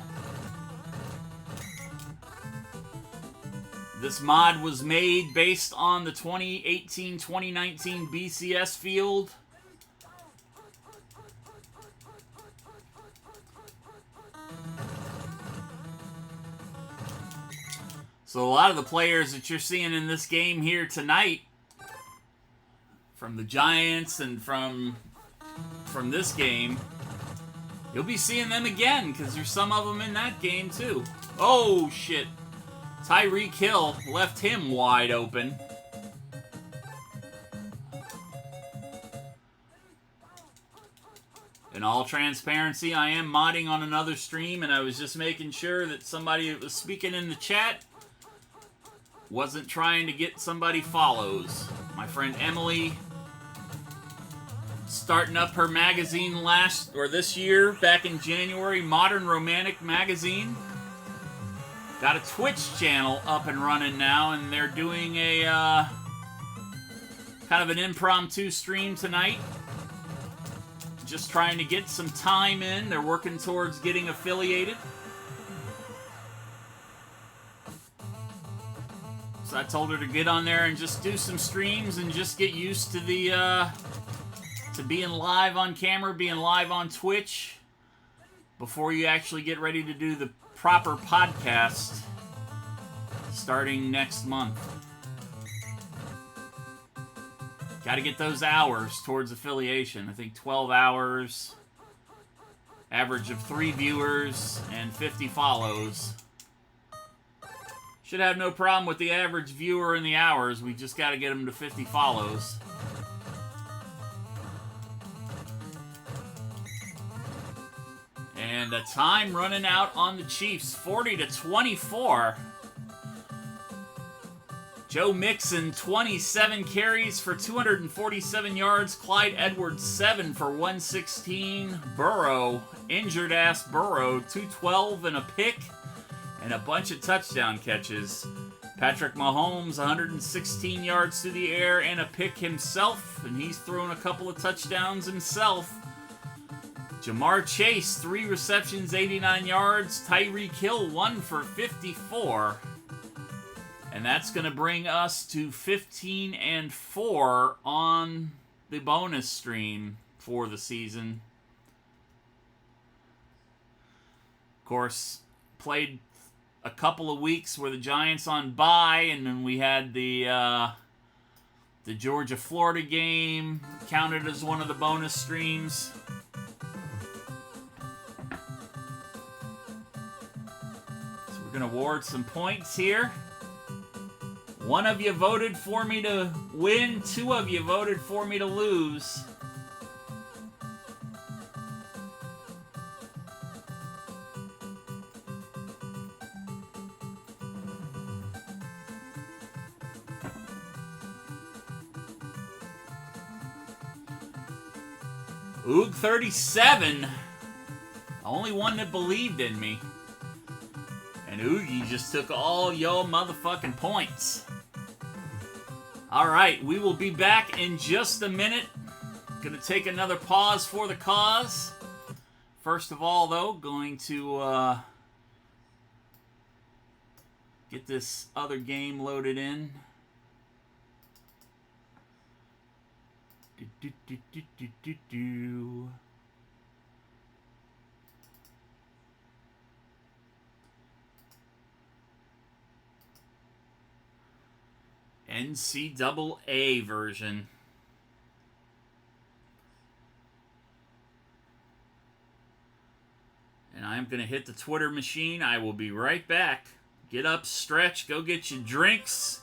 This mod was made based on the 2018-2019 BCS field. So a lot of the players that you're seeing in this game here tonight, from the Giants and from this game, you'll be seeing them again, because there's some of them in that game too. Oh shit. Tyreek Hill left him wide open. In all transparency, I am modding on another stream, and I was just making sure that somebody that was speaking in the chat wasn't trying to get somebody follows. My friend Emily, starting up her magazine this year, back in January, Modern Romantic Magazine. Got a Twitch channel up and running now, and they're doing a kind of an impromptu stream tonight. Just trying to get some time in. They're working towards getting affiliated. So I told her to get on there and just do some streams and just get used to the to being live on camera, being live on Twitch before you actually get ready to do the proper podcast starting next month. Got to get those hours towards affiliation. I think 12 hours, average of 3 viewers, and 50 follows. Should have no problem with the average viewer and the hours. We just got to get them to 50 follows. And a time running out on the Chiefs, 40-24. Joe Mixon, 27 carries for 247 yards. Clyde Edwards, 7 for 116. Burrow, injured-ass Burrow, 212 and a pick, and a bunch of touchdown catches. Patrick Mahomes, 116 yards through the air and a pick himself, and he's thrown a couple of touchdowns himself. Jamar Chase, 3 receptions, 89 yards. Tyreek Hill, 1 for 54. And that's going to bring us to 15-4 on the bonus stream for the season. Of course, played a couple of weeks where the Giants on bye, and then we had the Georgia-Florida game counted as one of the bonus streams. So we're going to award some points here. 1 of you voted for me to win, 2 of you voted for me to lose. Oog 37, the only one that believed in me. And Oogie just took all your motherfucking points. Alright, we will be back in just a minute Gonna take another pause for the cause. First of all, though, going to get this other game loaded in. NCAA version. And I'm going to hit the Twitter machine. I will be right back. Get up, stretch, go get your drinks,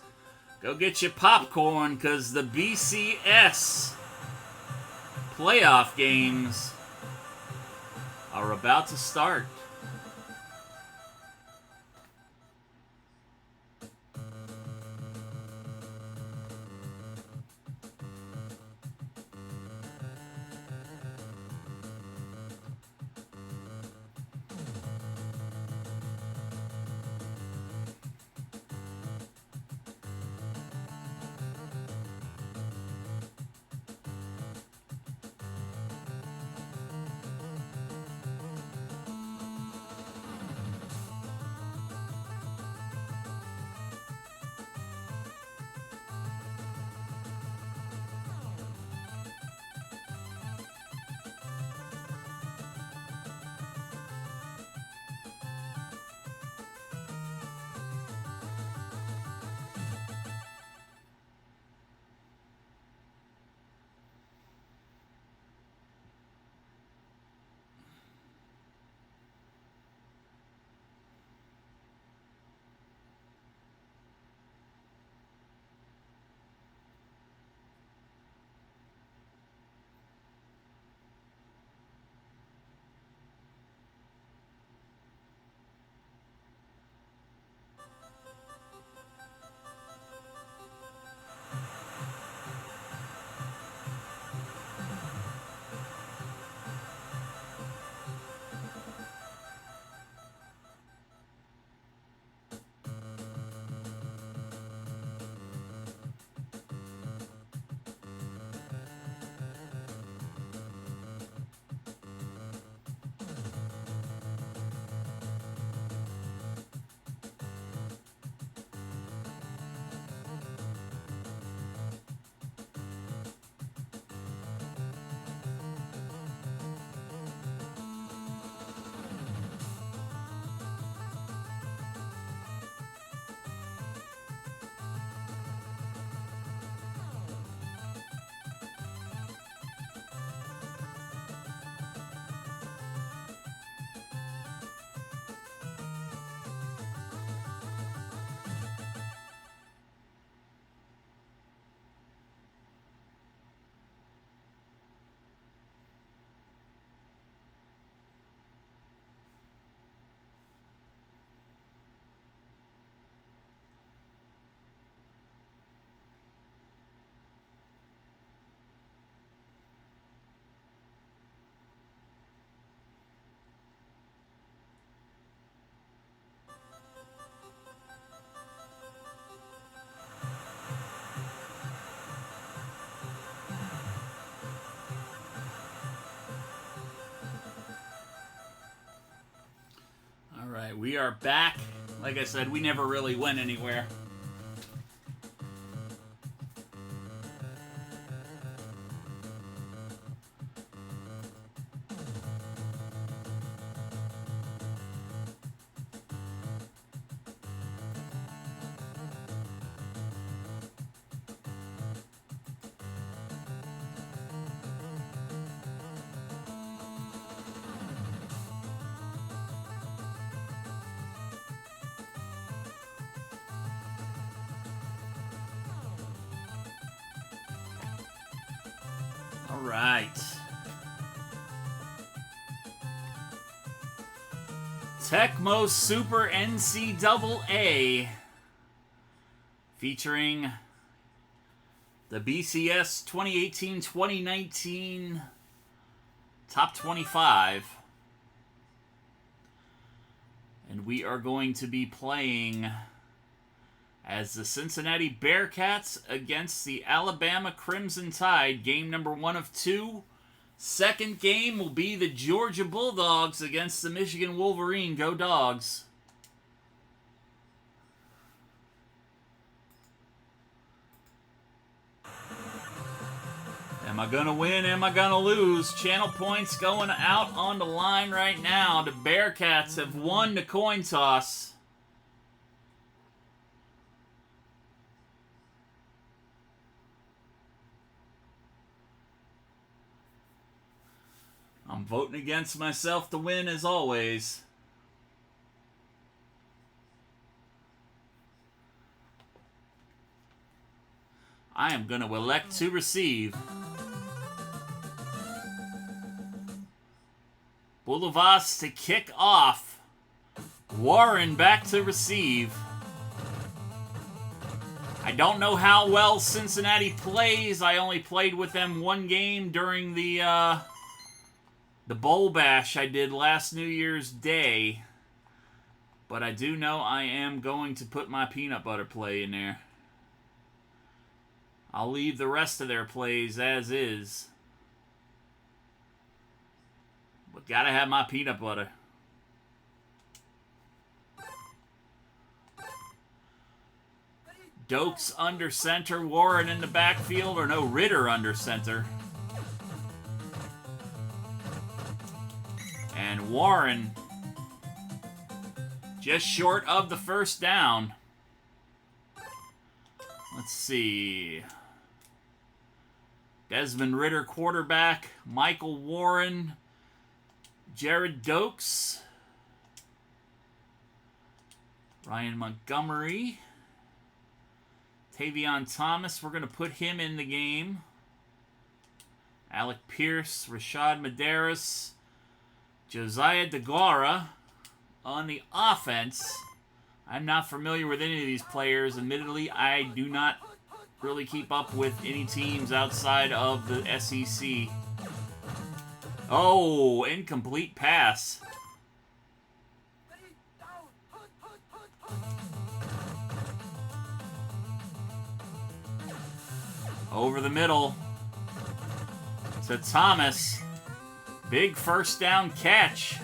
go get your popcorn, because the BCS playoff games are about to start. We are back. Like I said, we never really went anywhere. All right. Tecmo Super NCAA featuring the BCS 2018-2019 Top 25. And we are going to be playing as the Cincinnati Bearcats against the Alabama Crimson Tide. Game number 1 of 2. Second game will be the Georgia Bulldogs against the Michigan Wolverine. Go Dogs. Am I going to win? Am I going to lose? Channel points going out on the line right now. The Bearcats have won the coin toss. I'm voting against myself to win as always. I am going to elect to receive. Bulldogs to kick off. Warren back to receive. I don't know how well Cincinnati plays. I only played with them one game during the bowl bash I did last New Year's Day. But I do know I am going to put my peanut butter play in there. I'll leave the rest of their plays as is. But gotta have my peanut butter. Dokes under center, Warren in the backfield, or no, Ritter under center. And Warren just short of the first down. Let's see. Desmond Ritter quarterback, Michael Warren, Jared Dokes, Ryan Montgomery, Tavion Thomas, we're going to put him in the game. Alec Pierce, Rashad Medeiros, Josiah DeGuara on the offense. I'm not familiar with any of these players. Admittedly, I do not really keep up with any teams outside of the SEC. Oh, incomplete pass. Over the middle to Thomas. Big first down catch.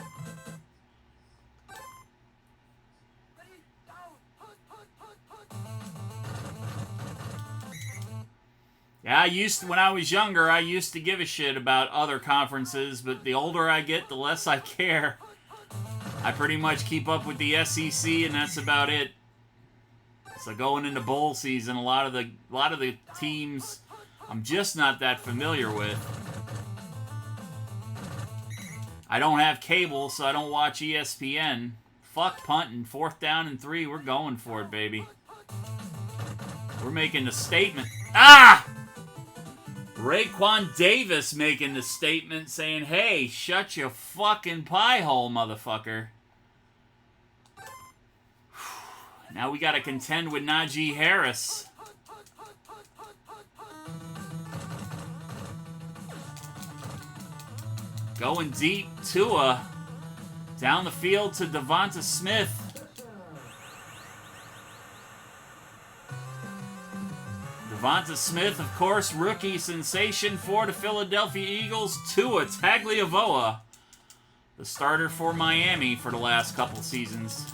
Yeah, when I was younger, I used to give a shit about other conferences, but the older I get, the less I care. I pretty much keep up with the SEC, and that's about it. So going into bowl season, a lot of the teams I'm just not that familiar with. I don't have cable, so I don't watch ESPN. Fuck punting. 4th down and 3. We're going for it, baby. We're making a statement. Ah! Raekwon Davis making the statement saying, hey, shut your fucking pie hole, motherfucker. Now we gotta contend with Najee Harris. Going deep, Tua. Down the field to Devonta Smith. Devonta Smith, of course, rookie sensation for the Philadelphia Eagles. Tua Tagliavoa, the starter for Miami for the last couple seasons.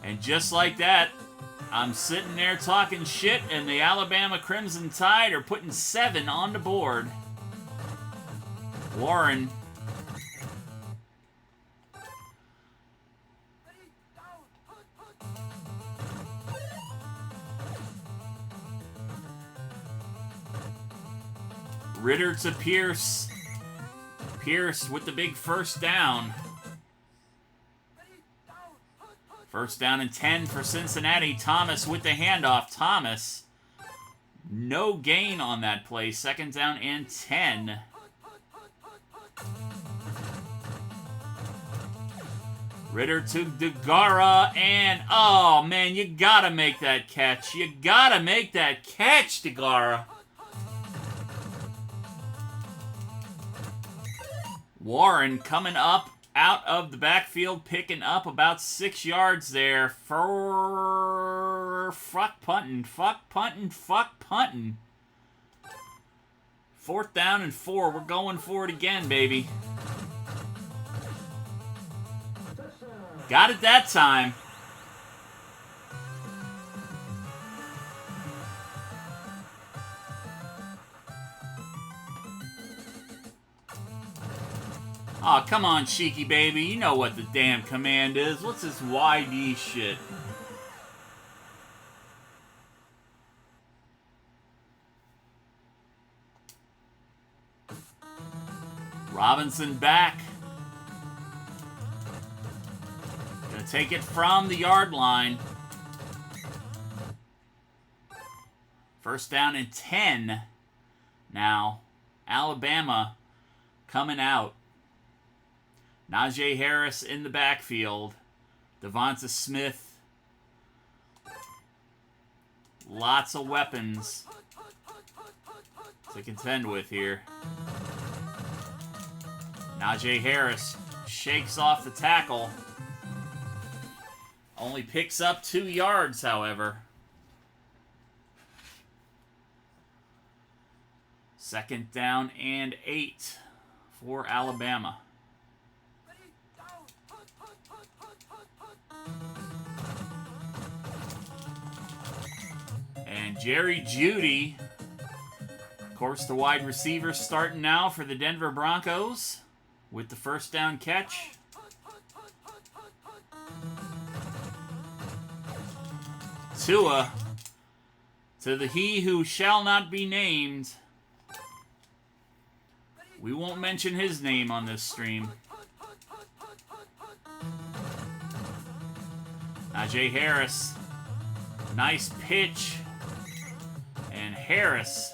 And just like that, I'm sitting there talking shit, and the Alabama Crimson Tide are putting 7 on the board. Warren. Ritter to Pierce. Pierce with the big first down. First down and 10 for Cincinnati. Thomas with the handoff. Thomas. No gain on that play. Second down and 10. Ritter to DeGuara, and oh man, you gotta make that catch. You gotta make that catch, DeGuara. Warren coming up out of the backfield, picking up about 6 yards there. Fuck punting. Fuck punting. Fuck punting. 4th down and 4. We're going for it again, baby. Got it that time. Aw, oh, come on, Cheeky baby. You know what the damn command is. What's this YD shit? Robinson back. Gonna take it from the yard line. 1st down and 10. Now, Alabama coming out. Najee Harris in the backfield. Devonta Smith. Lots of weapons to contend with here. Najee Harris shakes off the tackle. Only picks up 2 yards, however. 2nd down and 8 for Alabama. And Jerry Jeudy, of course, the wide receiver, starting now for the Denver Broncos with the 1st down catch. Tua to the he who shall not be named. We won't mention his name on this stream. Najee Harris. Nice pitch. And Harris.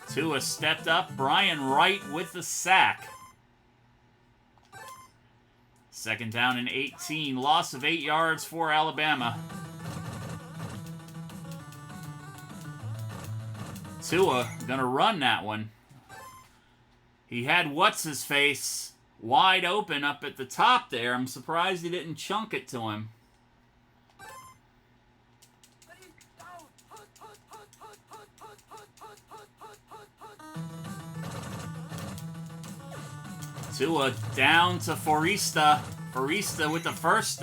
Tua stepped up. Brian Wright with the sack. 2nd down and 18. Loss of 8 yards for Alabama. Tua gonna run that one. He had what's-his-face wide open up at the top there. I'm surprised he didn't chunk it to him. Tua down to Forista. Forista with the first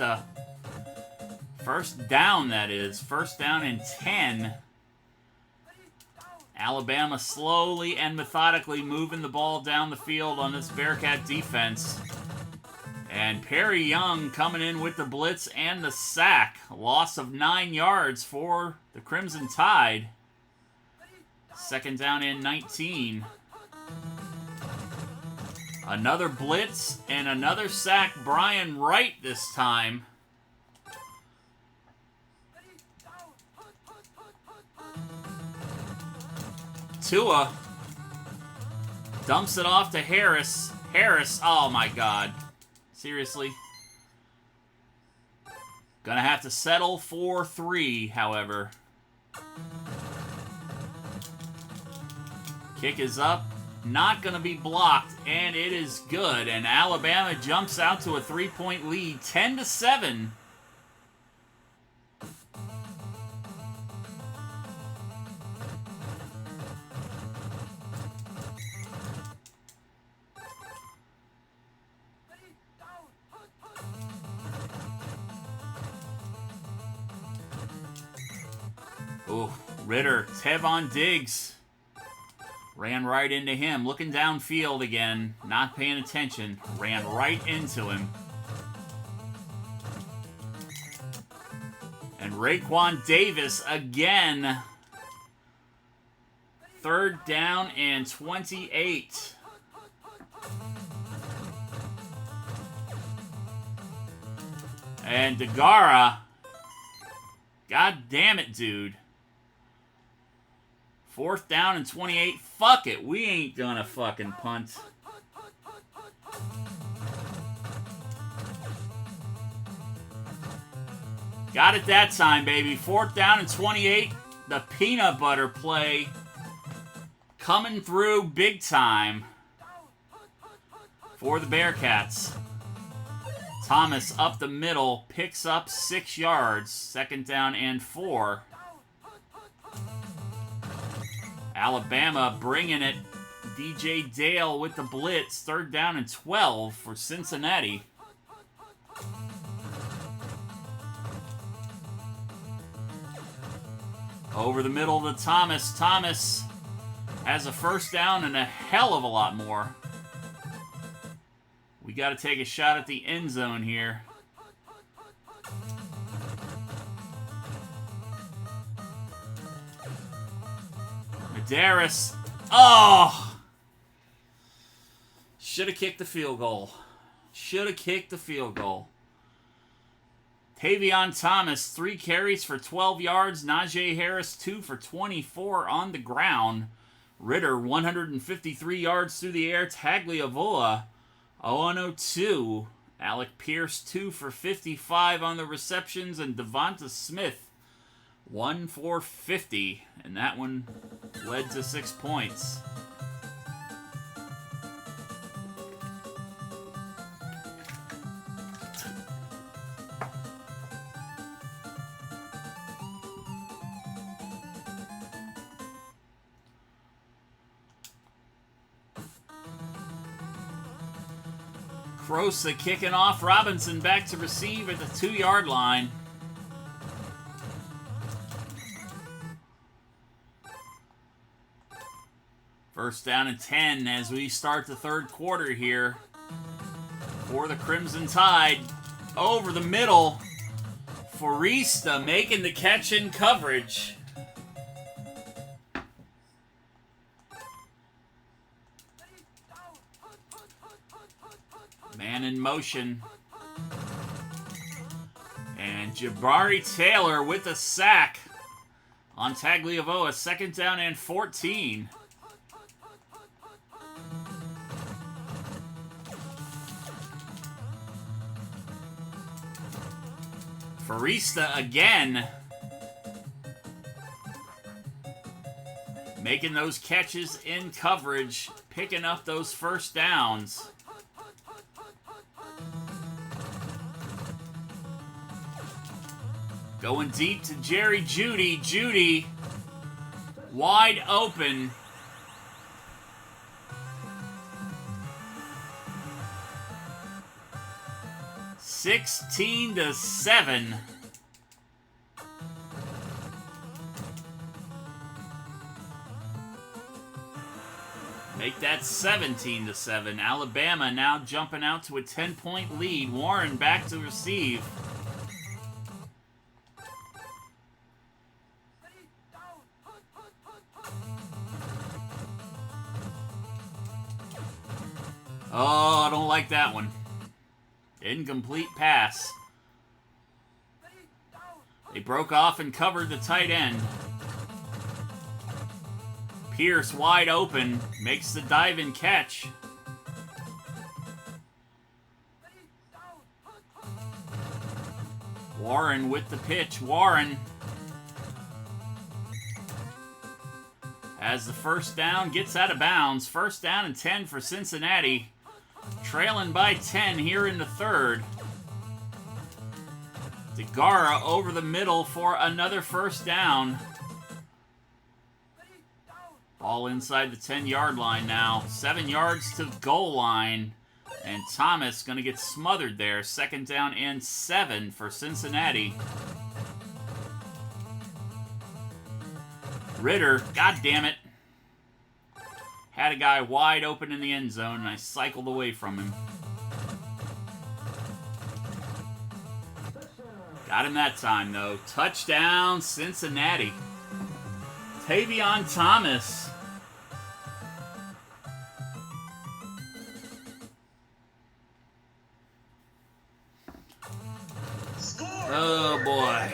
down, that is. 1st down and 10. Alabama slowly and methodically moving the ball down the field on this Bearcat defense. And Perry Young coming in with the blitz and the sack. A loss of 9 yards for the Crimson Tide. 2nd down and 19. Another blitz and another sack. Brian Wright this time. Tua dumps it off to Harris. Harris, oh my God. Seriously? Gonna have to settle for 3, however. Kick is up. Not gonna be blocked, and it is good. And Alabama jumps out to a 3-point lead, 10-7. Ooh, Ritter, Tevon Diggs. Ran right into him. Looking downfield again. Not paying attention. Ran right into him. And Raekwon Davis again. 3rd down and 28. And Degara. God damn it, dude. 4th down and 28. Fuck it. We ain't gonna fucking punt. Got it that time, baby. 4th down and 28. The peanut butter play coming through big time. for the Bearcats. Thomas up the middle, picks up 6 yards. 2nd down and 4. Alabama bringing it. DJ Dale with the blitz. 3rd down and 12 for Cincinnati. Over the middle to Thomas. Thomas has a 1st down and a hell of a lot more. We got to take a shot at the end zone here. Medeiros. Oh! Should have kicked the field goal. Should have kicked the field goal. Tavion Thomas, 3 carries for 12 yards. Najee Harris, 2 for 24 on the ground. Ritter, 153 yards through the air. Tagliavola, 0-2. Alec Pierce, 2 for 55 on the receptions. And Devonta Smith, 1 for 50. And that one led to 6 points. Crosa kicking off. Robinson back to receive at the 2-yard line. First down and 10 as we start the 3rd quarter here for the Crimson Tide. Over the middle. Forista making the catch in coverage. Man in motion. And Jabari Taylor with a sack on Tagliavoa. 2nd down and 14. Forista again. Making those catches in coverage. Picking up those 1st downs. Going deep to Jerry Jeudy. Jeudy wide open. (16-7). Make that 17-7. Alabama now jumping out to a 10-point lead. Warren back to receive. Oh, I don't like that one. Incomplete pass. They broke off and covered the tight end. Pierce wide open. Makes the dive-in catch. Warren with the pitch. Warren has the 1st down. Gets out of bounds. 1st down and 10 for Cincinnati. Trailing by 10 here in the 3rd. DeGara over the middle for another 1st down. Ball inside the 10-yard line now. 7 yards to the goal line. And Thomas going to get smothered there. 2nd down and 7 for Cincinnati. Ritter, god damn it. Had a guy wide open in the end zone, and I cycled away from him. Got him that time, though. Touchdown, Cincinnati. Tavion Thomas. Oh, boy.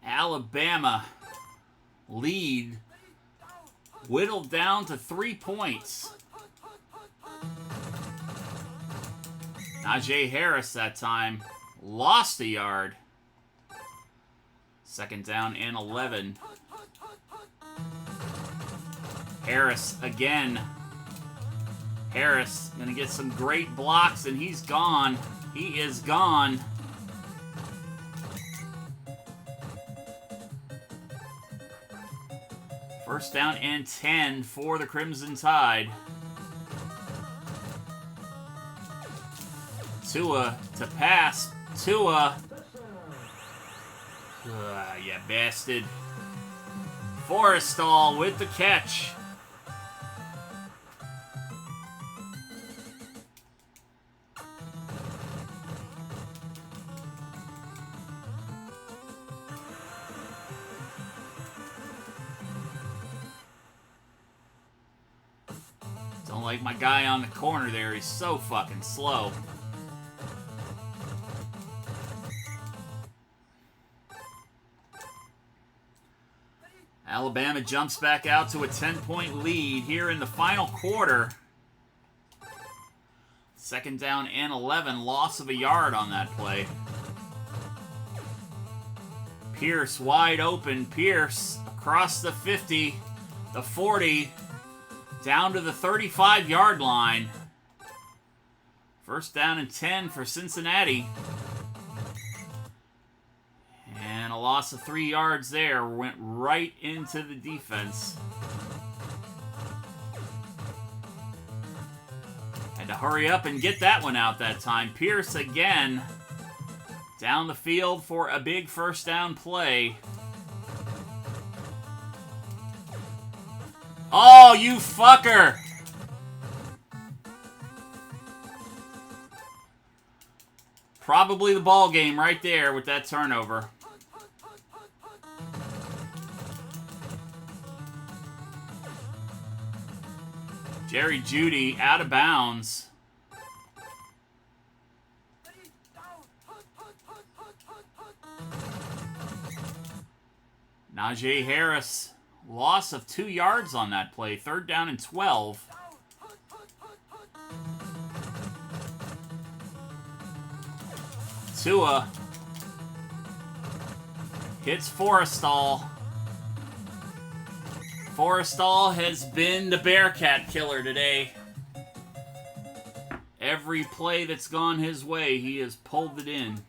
Alabama lead whittled down to 3 points. Najee Harris that time lost a yard. 2nd down and 11. Harris again. Harris gonna get some great blocks, and he's gone. He is gone. First down and 10 for the Crimson Tide. Tua to pass. Tua. You bastard. Forrestal with the catch. Don't like my guy on the corner there. He's so fucking slow. Alabama jumps back out to a 10-point lead here in the final quarter. 2nd down and 11. Loss of a yard on that play. Pierce wide open. Pierce across the 50, the 40, down to the 35-yard line. First down and 10 for Cincinnati. And a loss of 3 yards there. Went right into the defense. Had to hurry up and get that one out that time. Pierce again down the field for a big first down play. Oh, you fucker! Probably the ball game right there with that turnover. Jerry Jeudy out of bounds. Najee Harris, loss of 2 yards on that play. 3rd down and 12. Tua hits Forrestal. Forrestal has been the Bearcat killer today. Every play that's gone his way, he has pulled it in.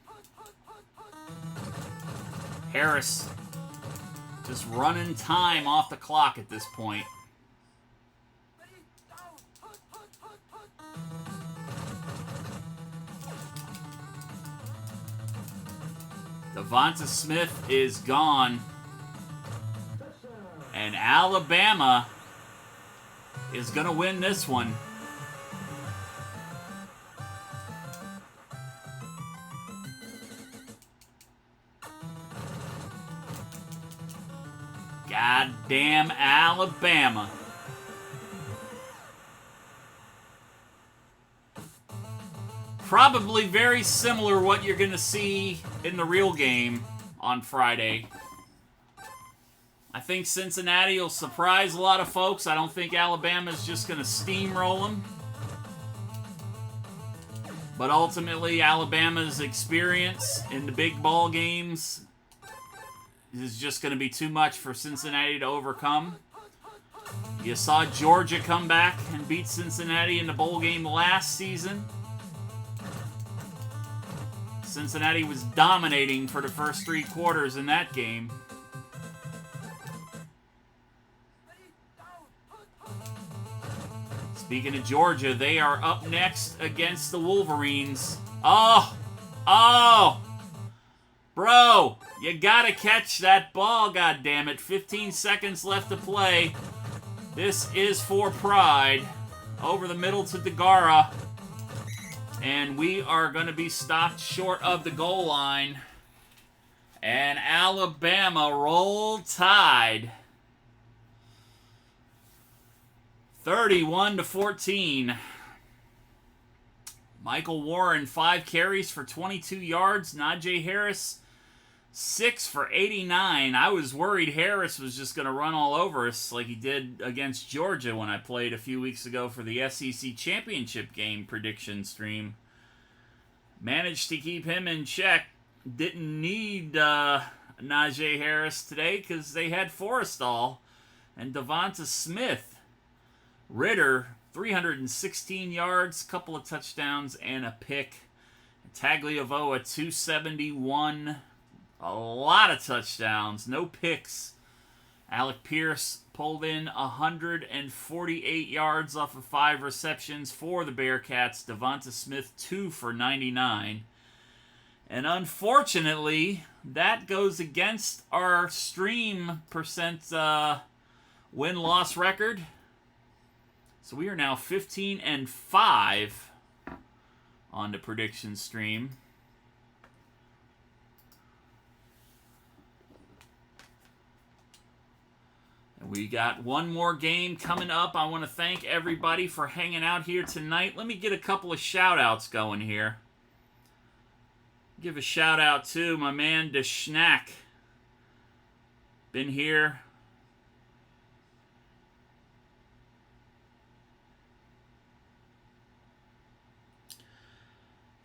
Harris just running time off the clock at this point. Devonta Smith is gone. And Alabama is going to win this one. Goddamn Alabama. Probably very similar what you're going to see in the real game on Friday. I think Cincinnati will surprise a lot of folks. I don't think Alabama's just going to steamroll them. But ultimately, Alabama's experience in the big ball games is just going to be too much for Cincinnati to overcome. You saw Georgia come back and beat Cincinnati in the bowl game last season. Cincinnati was dominating for the first 3 quarters in that game. Speaking of Georgia, they are up next against the Wolverines. Oh! Bro, you gotta catch that ball, goddammit. 15 seconds left to play. This is for pride. Over the middle to DeGara. And we are going to be stopped short of the goal line. And Alabama Roll Tide. 31-14. Michael Warren, 5 carries for 22 yards. Najee Harris, 6 for 89. I was worried Harris was just going to run all over us like he did against Georgia when I played a few weeks ago for the SEC championship game prediction stream. Managed to keep him in check. Didn't need Najee Harris today because they had Forrestal and Devonta Smith. Ritter, 316 yards, couple of touchdowns, and a pick. Tagliavoa, 271. A lot of touchdowns, no picks. Alec Pierce pulled in 148 yards off of 5 receptions for the Bearcats. Devonta Smith, 2 for 99. And unfortunately, that goes against our stream percent win-loss record. So we are now 15-5 on the prediction stream. And we got one more game coming up. I want to thank everybody for hanging out here tonight. Let me get a couple of shout-outs going here. Give a shout-out to my man, De Schnack. Been here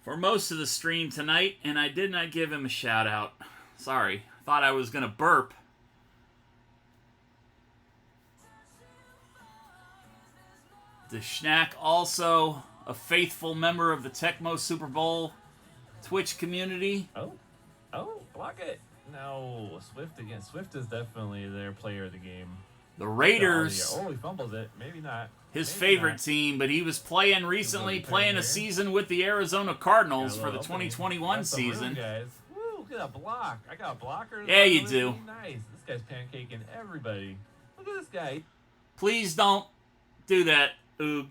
for most of the stream tonight, and I did not give him a shout-out. Sorry. Thought I was going to burp. The Schnack, also a faithful member of the Tecmo Super Bowl Twitch community. Oh, block it. No, Swift again. Swift is definitely their player of the game. The Raiders. Oh, he fumbles it. Maybe not. His favorite team, but he was playing recently, playing a season with the Arizona Cardinals for the 2021 season. Guys. Woo, look at that block. I got a blocker. Yeah, you do. Nice. This guy's pancaking everybody. Look at this guy. Please don't do that, Oog.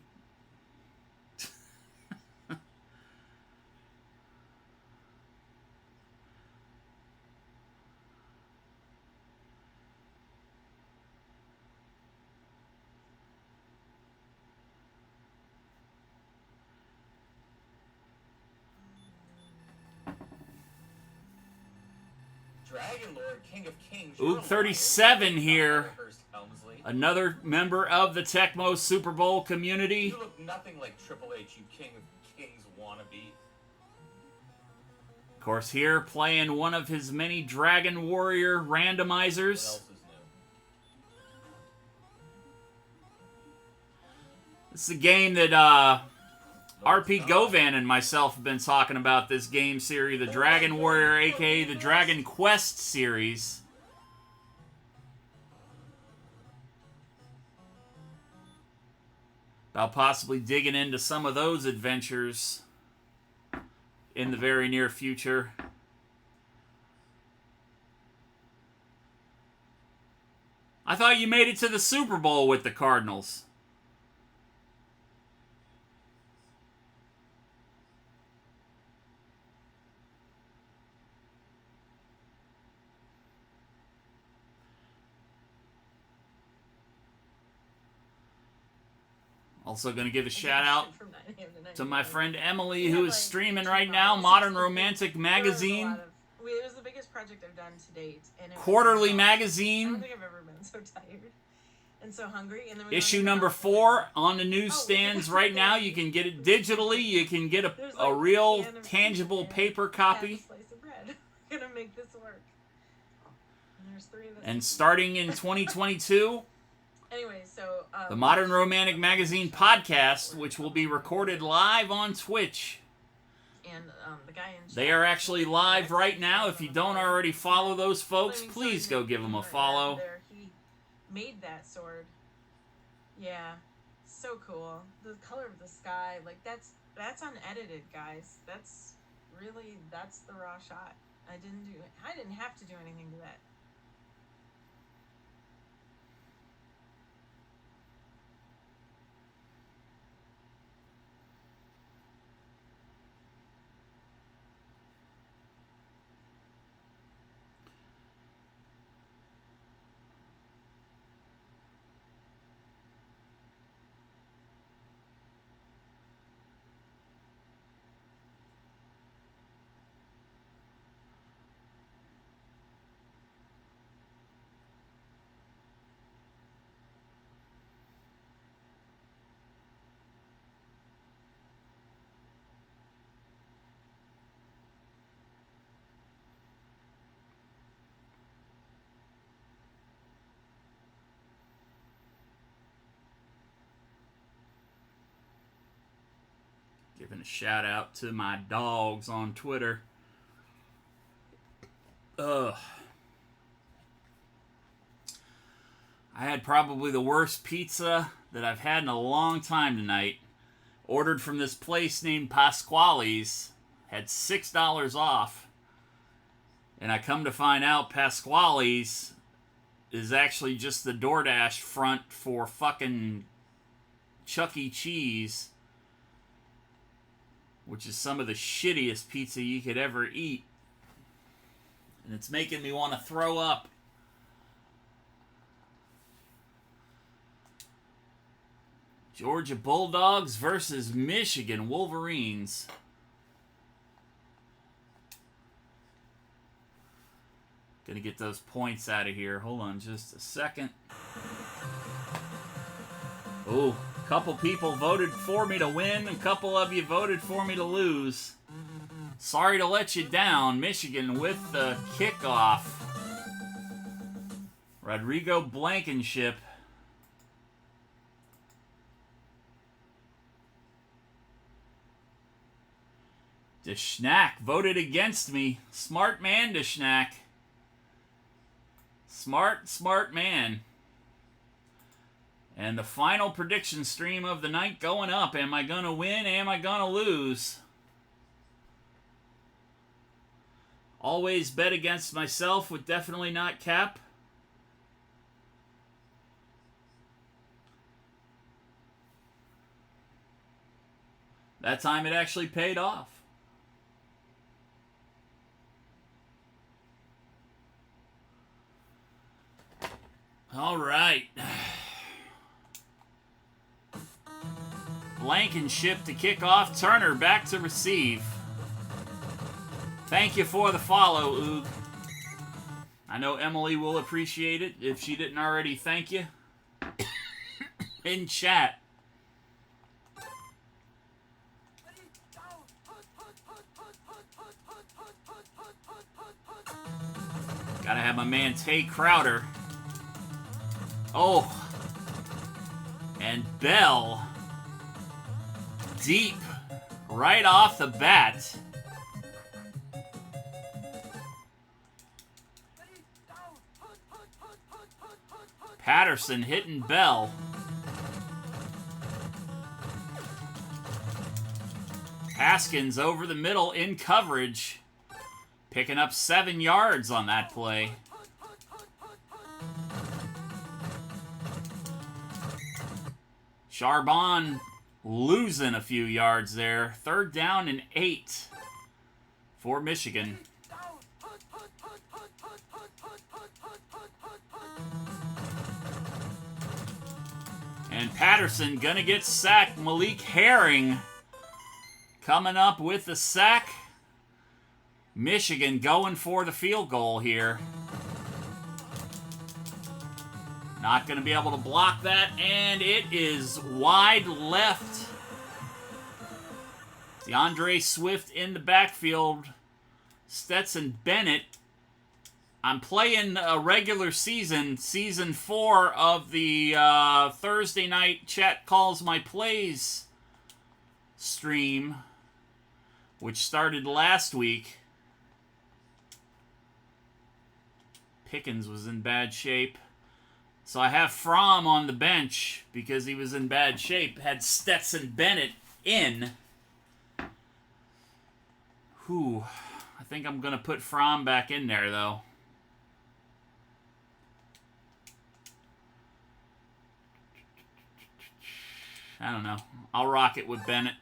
Dragon Lord, King of Kings. Oog 37 here. Another member of the Tecmo Super Bowl community. You look nothing like Triple H, you King of Kings wannabe. Of course, here playing one of his many Dragon Warrior randomizers. What else is new? This is a game that RP Govan and myself have been talking about, this game series, the Dragon Warrior, aka the Dragon Quest series. About possibly digging into some of those adventures in the very near future. I thought you made it to the Super Bowl with the Cardinals. Also going to give a shout out to my friend Emily, who is streaming right now, Modern Romantic Magazine. It was the biggest project I've done to date. And it Quarterly I magazine. don't think I've ever been so tired and so hungry. And then Issue number 4 on the newsstands right now. You can get it digitally. You can get a real, tangible paper copy. Slice of bread. I'm going to make this work. And there's 3 of us. And starting in 2022... Anyway, so the Modern Romantic Magazine podcast, which will be recorded live on Twitch. And the guy in They are actually live right now. If you don't already follow those folks, please go give them a follow. He made that sword. Yeah, so cool. The color of the sky, like that's unedited, guys. That's the raw shot. I didn't have to do anything to that. Giving a shout out to my dogs on Twitter. Ugh. I had probably the worst pizza that I've had in a long time tonight. Ordered from this place named Pasquale's. Had $6 off. And I come to find out Pasquale's is actually just the DoorDash front for fucking Chuck E. Cheese. Which is some of the shittiest pizza you could ever eat. And it's making me want to throw up. Georgia Bulldogs versus Michigan Wolverines. Gonna get those points out of here. Hold on just a second. Oh, a couple people voted for me to win. A couple of you voted for me to lose. Sorry to let you down. Michigan with the kickoff. Rodrigo Blankenship. Deschnack voted against me. Smart man, Deschnack. Smart man. And the final prediction stream of the night going up. Am I going to win? Am I going to lose? Always bet against myself would definitely not cap. That time it actually paid off. All right. Blankenship to kick off. Turner back to receive. Thank you for the follow, Oog. I know Emily will appreciate it if she didn't already thank you in chat. Gotta have my man Tay Crowder. Oh. And Bell. Deep. Right off the bat. Patterson hitting Bell. Haskins over the middle in coverage. Picking up 7 yards on that play. Charbon losing a few yards there. 3rd down and 8 for Michigan. And Patterson gonna get sacked. Malik Herring coming up with the sack. Michigan going for the field goal here. Not going to be able to block that, and it is wide left. DeAndre Swift in the backfield. Stetson Bennett. I'm playing a regular season, season 4 of the Thursday night Chat Calls My Plays stream, which started last week. Pickens was in bad shape. So I have Fromm on the bench because he was in bad shape. Had Stetson Bennett in. Whew. I think I'm going to put Fromm back in there, though. I don't know. I'll rock it with Bennett.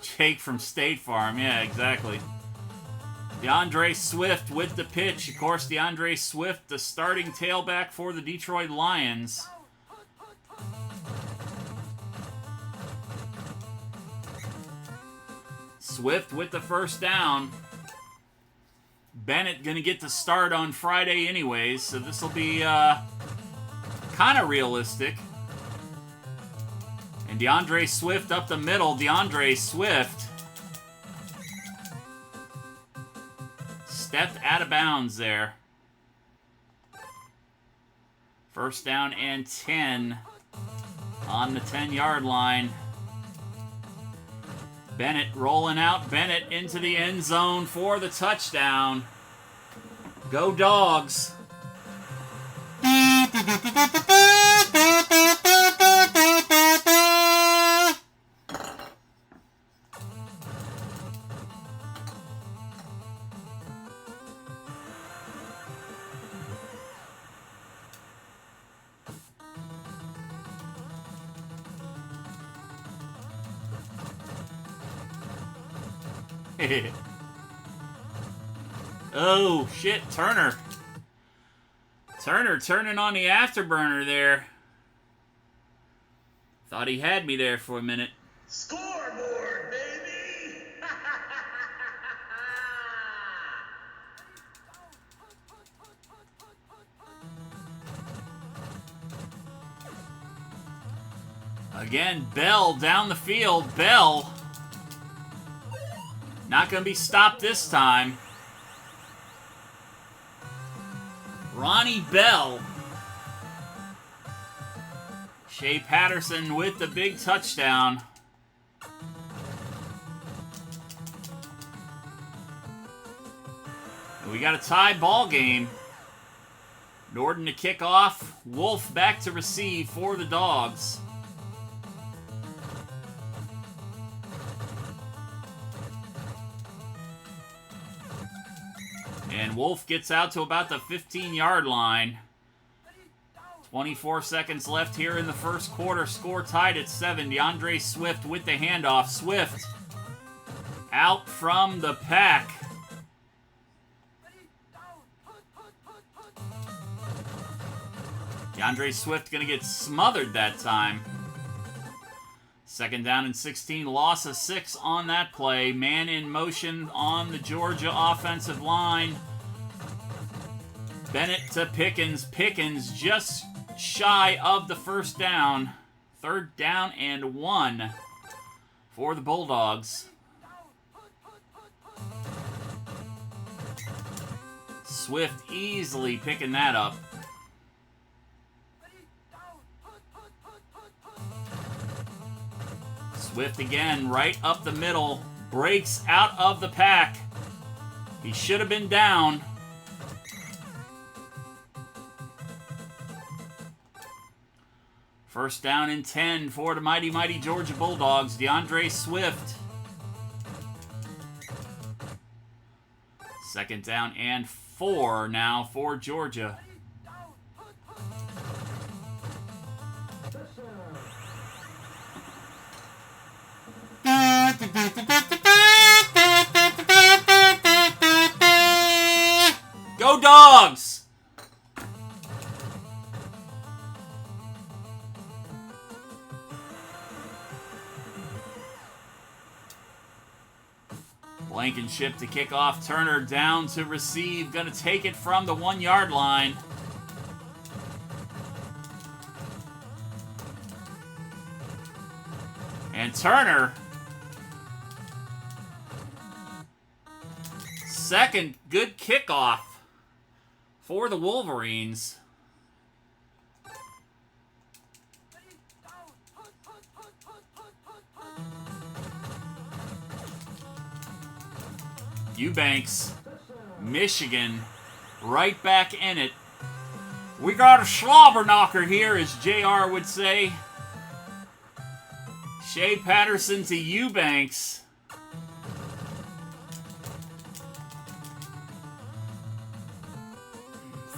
Jake from State Farm. Yeah, exactly. DeAndre Swift with the pitch. Of course, DeAndre Swift, the starting tailback for the Detroit Lions. Swift with the first down. Bennett going to get the start on Friday anyways, so this will be kind of realistic. And DeAndre Swift up the middle. DeAndre Swift stepped out of bounds there. First down and 10 on the 10-yard line. Bennett rolling out. Bennett into the end zone for the touchdown. Go Dogs. Oh, shit, Turner. Turner turning on the afterburner there. Thought he had me there for a minute. Scoreboard, baby! Again, Bell down the field. Bell. Not going to be stopped this time. Ronnie Bell. Shea Patterson with the big touchdown. And we got a tie ball game. Norton to kick off. Wolf back to receive for the Dogs. And Wolf gets out to about the 15-yard line. 24 seconds left here in the first quarter. Score tied at 7. DeAndre Swift with the handoff. Swift out from the pack. DeAndre Swift going to get smothered that time. Second down and 16. Loss of 6 on that play. Man in motion on the Georgia offensive line. Bennett to Pickens. Pickens just shy of the first down. Third down and 1 for the Bulldogs. Swift easily picking that up. Swift again, right up the middle. Breaks out of the pack. He should have been down. First down and 10 for the mighty, mighty Georgia Bulldogs. DeAndre Swift. Second down and 4 now for Georgia. Go Dogs! Blankenship to kick off. Turner down to receive. Gonna take it from the 1-yard line. And Turner. Second good kickoff for the Wolverines. Eubanks, Michigan, right back in it. We got a slobber knocker here, as JR would say. Shea Patterson to Eubanks.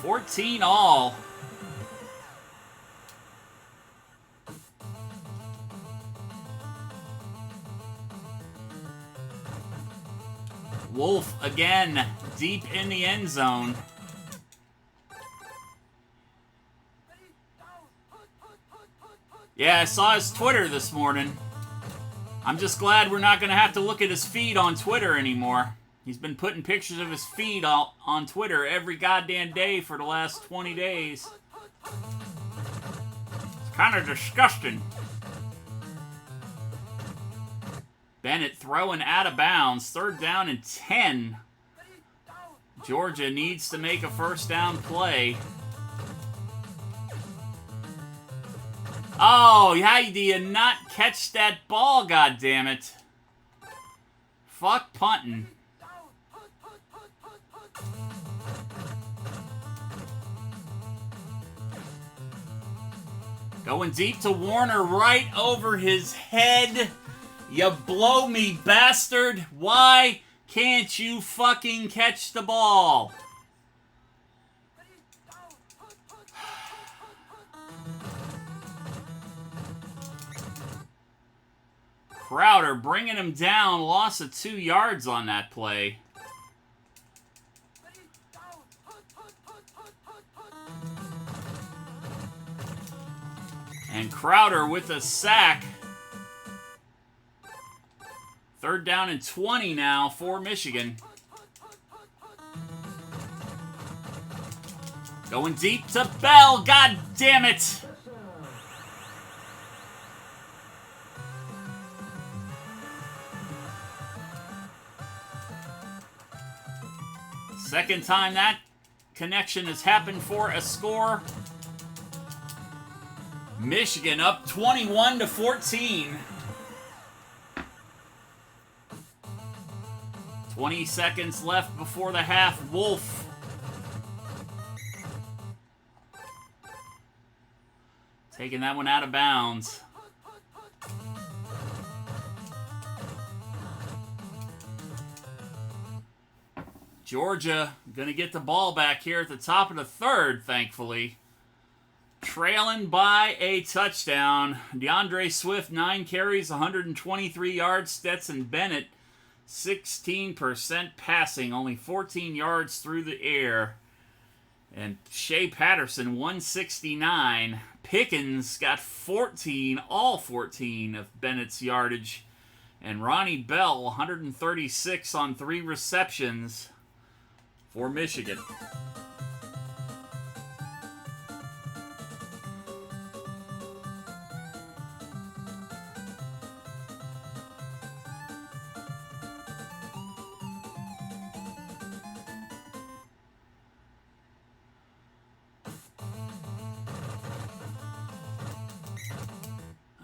$14 all. Wolf again, deep in the end zone. Yeah, I saw his Twitter this morning. I'm just glad we're not going to have to look at his feed on Twitter anymore. He's been putting pictures of his feed on Twitter every goddamn day for the last 20 days. It's kind of disgusting. Bennett throwing out of bounds. Third down and 10. Georgia needs to make a first down play. Oh, how do you not catch that ball, goddammit? Fuck punting. Going deep to Warner, right over his head. You blow me, bastard. Why can't you fucking catch the ball? Crowder bringing him down. Loss of 2 yards on that play. And Crowder with a sack. 3rd down and 20 now for Michigan. Going deep to Bell. God damn it. Second time that connection has happened for a score. Michigan up 21-14. 20 seconds left before the half. Wolf. Taking that one out of bounds. Georgia going to get the ball back here at the top of the 3rd, thankfully. Trailing by a touchdown. DeAndre Swift, 9 carries, 123 yards. Stetson Bennett, 16% passing, only 14 yards through the air. And Shea Patterson, 169. Pickens got 14, all 14 of Bennett's yardage. And Ronnie Bell, 136 on 3 receptions for Michigan.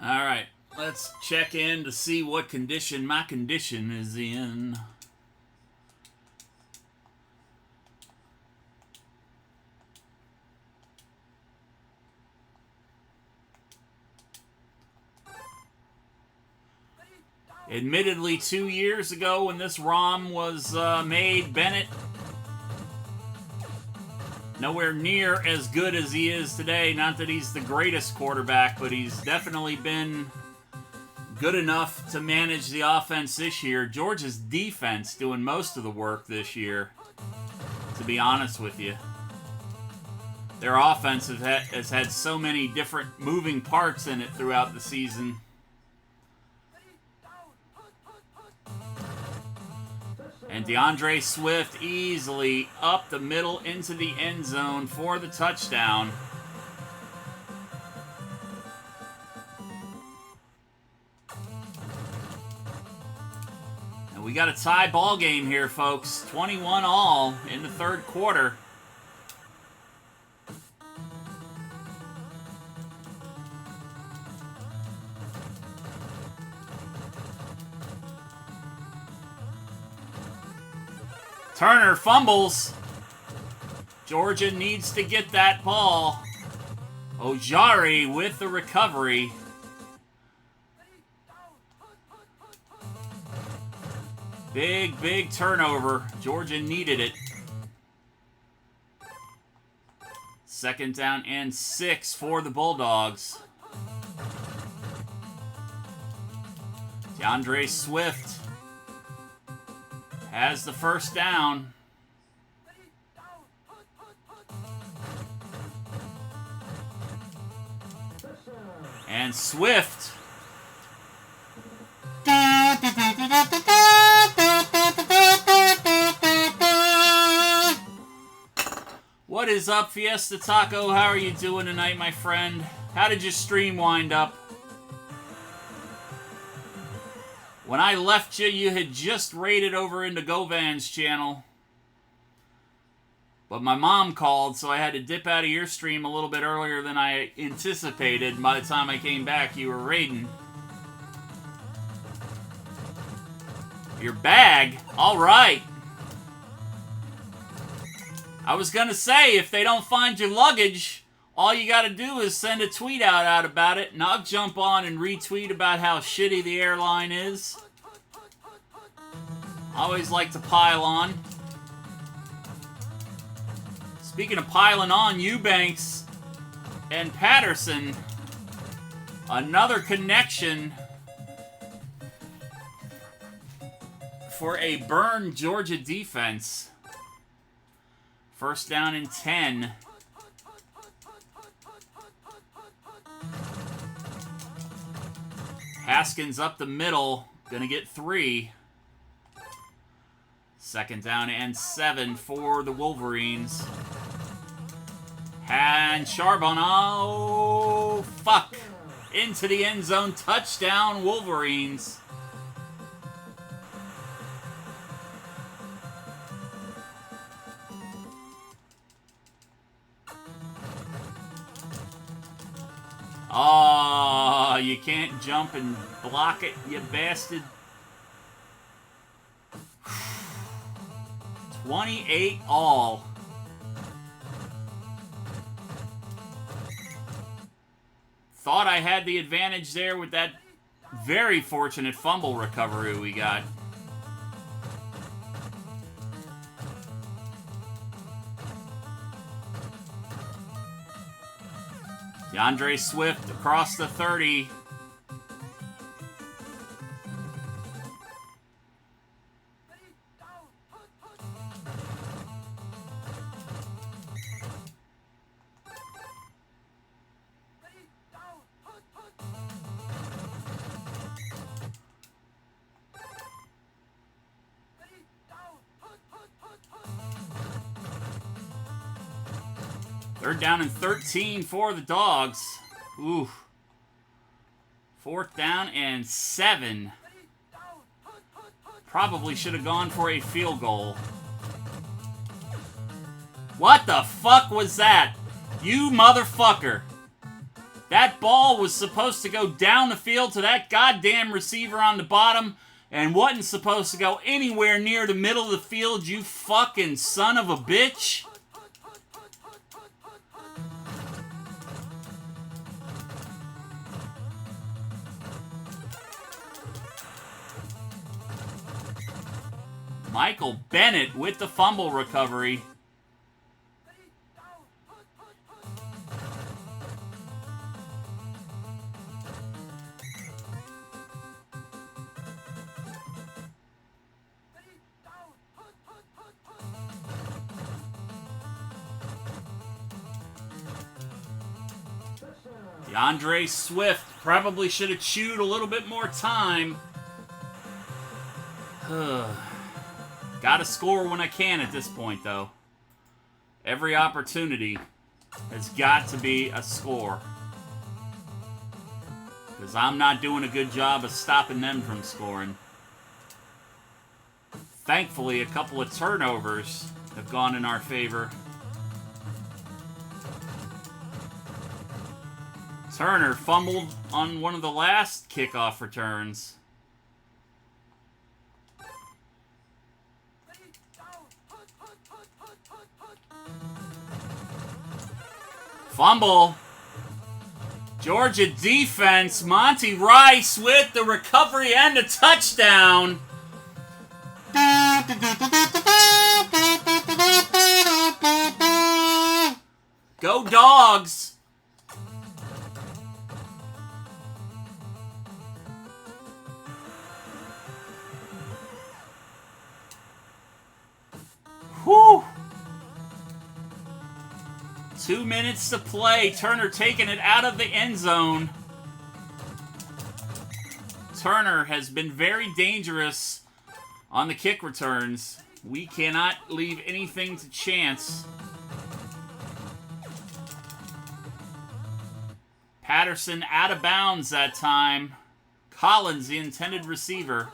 All right, let's check in to see what condition my condition is in. Admittedly, 2 years ago when this ROM was made, Bennett nowhere near as good as he is today. Not that he's the greatest quarterback, but he's definitely been good enough to manage the offense this year. Georgia's defense doing most of the work this year, to be honest with you. Their offense has had so many different moving parts in it throughout the season. And DeAndre Swift easily up the middle into the end zone for the touchdown. And we got a tie ball game here, folks. 21 all in the 3rd quarter. Turner fumbles. Georgia needs to get that ball. Ojari with the recovery. Big turnover. Georgia needed it. 2nd down and 6 for the Bulldogs. DeAndre Swift has the 1st down. And Swift. What is up, Fiesta Taco? How are you doing tonight, my friend? How did your stream wind up? When I left you, you had just raided over into Govan's channel. But my mom called, so I had to dip out of your stream a little bit earlier than I anticipated. By the time I came back, you were raiding. Your bag? All right. I was going to say, if they don't find your luggage, all you got to do is send a tweet out about it, and I'll jump on and retweet about how shitty the airline is. I always like to pile on. Speaking of piling on, Eubanks and Patterson, another connection for a burn Georgia defense. First down and 10. Haskins up the middle, gonna get 3. Second down and 7 for the Wolverines. And Charbon, oh, fuck. Into the end zone, touchdown, Wolverines. Oh, you can't jump and block it, you bastard. 28 all. Thought I had the advantage there with that very fortunate fumble recovery we got. DeAndre Swift across the 30. Third down and 13 for the Dogs. Ooh. Fourth down and 7. Probably should have gone for a field goal. What the fuck was that? You motherfucker. That ball was supposed to go down the field to that goddamn receiver on the bottom and wasn't supposed to go anywhere near the middle of the field, you fucking son of a bitch. Michael Bennett with the fumble recovery. DeAndre Swift probably should have chewed a little bit more time. Gotta score when I can at this point, though. Every opportunity has got to be a score. Because I'm not doing a good job of stopping them from scoring. Thankfully, a couple of turnovers have gone in our favor. Turner fumbled on one of the last kickoff returns. Fumble. Georgia defense. Monty Rice with the recovery and a touchdown. Go Dogs. Whew. 2 minutes to play. Turner taking it out of the end zone. Turner has been very dangerous on the kick returns. We cannot leave anything to chance. Patterson out of bounds that time. Collins, the intended receiver.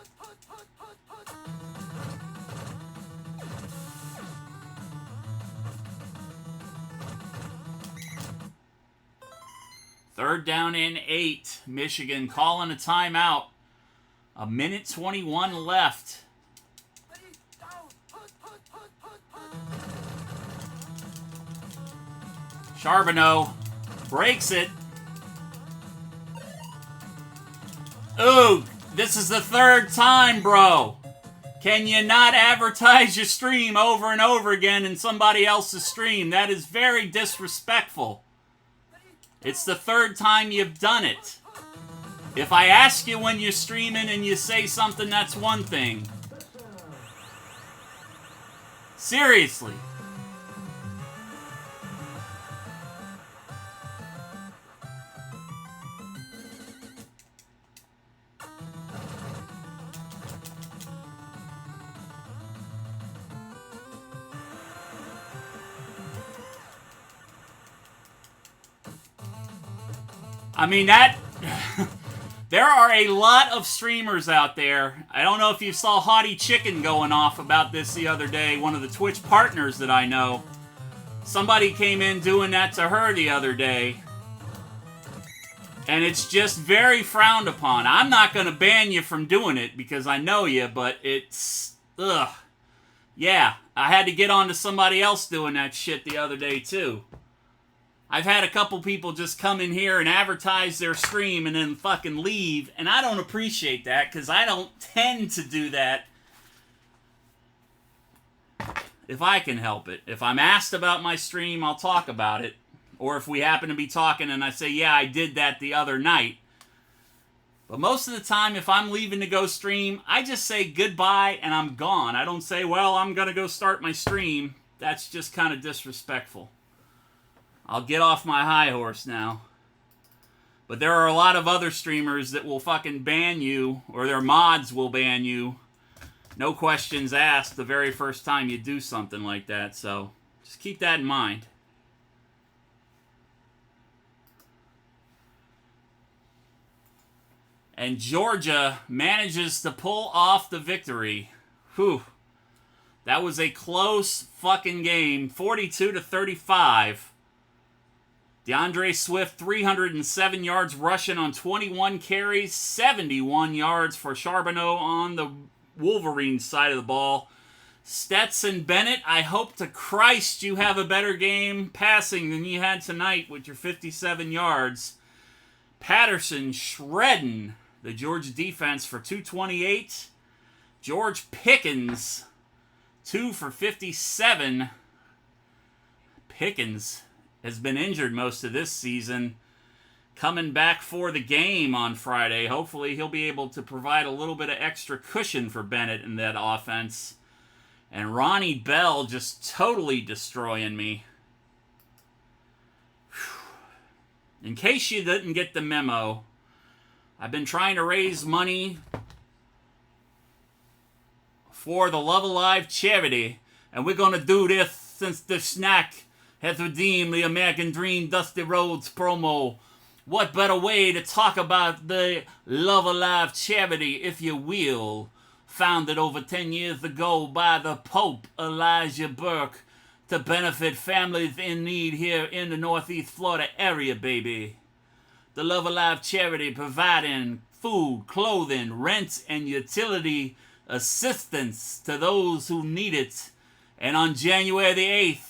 Third down and 8. Michigan calling a timeout. 1:21 left. Charbonneau breaks it. Ooh, this is the third time, bro. Can you not advertise your stream over and over again in somebody else's stream? That is very disrespectful. It's the third time you've done it. If I ask you when you're streaming and you say something, that's one thing. Seriously. I mean, that... There are a lot of streamers out there. I don't know if you saw Haughty Chicken going off about this the other day, one of the Twitch partners that I know. Somebody came in doing that to her the other day. And it's just very frowned upon. I'm not going to ban you from doing it because I know you, but it's... Ugh. Yeah, I had to get on to somebody else doing that shit the other day, too. I've had a couple people just come in here and advertise their stream and then fucking leave, and I don't appreciate that because I don't tend to do that if I can help it. If I'm asked about my stream, I'll talk about it. Or if we happen to be talking and I say, yeah, I did that the other night. But most of the time, if I'm leaving to go stream, I just say goodbye and I'm gone. I don't say, well, I'm going to go start my stream. That's just kind of disrespectful. I'll get off my high horse now. But there are a lot of other streamers that will fucking ban you, or their mods will ban you. No questions asked the very first time you do something like that, so just keep that in mind. And Georgia manages to pull off the victory. Whew. That was a close fucking game, 42-35. DeAndre Swift, 307 yards rushing on 21 carries, 71 yards for Charbonneau on the Wolverines side of the ball. Stetson Bennett, I hope to Christ you have a better game passing than you had tonight with your 57 yards. Patterson shredding the Georgia defense for 228. George Pickens, 2 for 57. Pickens has been injured most of this season. Coming back for the game on Friday. Hopefully he'll be able to provide a little bit of extra cushion for Bennett in that offense. And Ronnie Bell just totally destroying me. Whew. In case you didn't get the memo, I've been trying to raise money for the Love Alive charity. And we're going to do this since the snack has redeemed the American Dream Dusty Roads promo. What better way to talk about the Love Alive charity, if you will, founded over 10 years ago by the Pope Elijah Burke to benefit families in need here in the Northeast Florida area, baby. The Love Alive charity providing food, clothing, rent, and utility assistance to those who need it. And on January the 8th,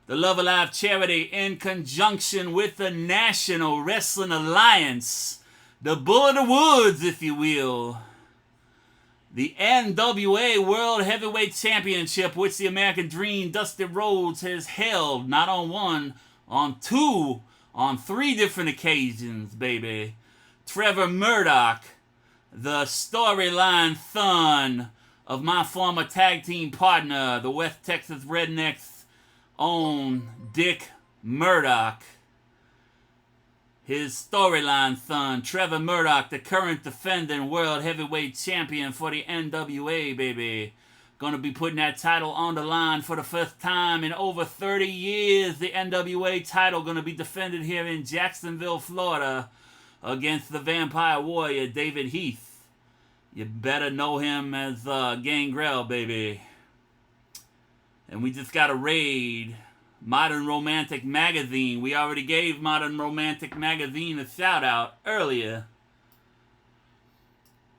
the Love Alive charity, in conjunction with the National Wrestling Alliance, the Bull of the Woods, if you will, the NWA World Heavyweight Championship, which the American Dream Dusty Rhodes has held, not on one, on two, on 3 different occasions, baby. Trevor Murdoch, the storyline son of my former tag team partner, the West Texas Rednecks, own Dick Murdoch. His storyline son, Trevor Murdoch, the current defending world heavyweight champion for the NWA, baby. Gonna be putting that title on the line for the first time in over 30 years. The NWA title gonna be defended here in Jacksonville, Florida, against the Vampire Warrior, David Heath. You better know him as Gangrel, baby. And we just got a raid. Modern Romantic Magazine. We already gave Modern Romantic Magazine a shout out earlier.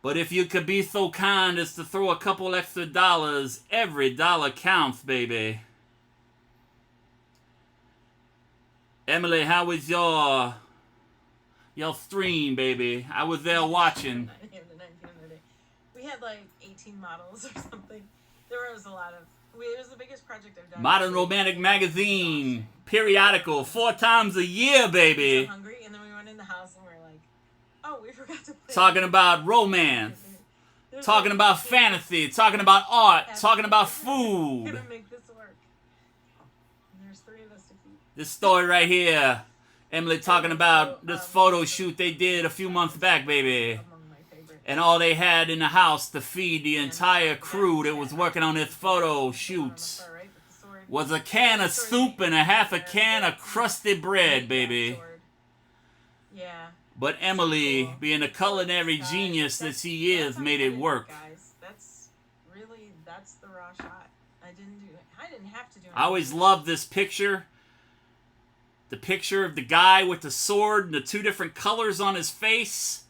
But if you could be so kind as to throw a couple extra dollars, every dollar counts, baby. Emily, how was your stream, baby? I was there watching. 9 a.m. to 9 p.m. that day. We had like 18 models or something. There was a lot of. It was the biggest project I've done. Modern Romantic Magazine, periodical, 4 times a year, baby. We were so hungry, and then we went in the house and we were like, "Oh, we forgot to play." Talking about romance, talking about fantasy, talking about art, talking about food. Gonna make this work. And there's 3 of us to feed. This story right here, Emily talking about this photo shoot they did a few months back, baby. Among my favorites. And all they had in the house to feed the entire crew that was working on this photo shoot was a can of soup and a half a can of crusty bread, baby. Yeah. But Emily, being the culinary genius that she is, made it work. Guys, that's the raw shot. I didn't have to do it. I always loved this picture. The picture of the guy with the sword and the 2 different colors on his face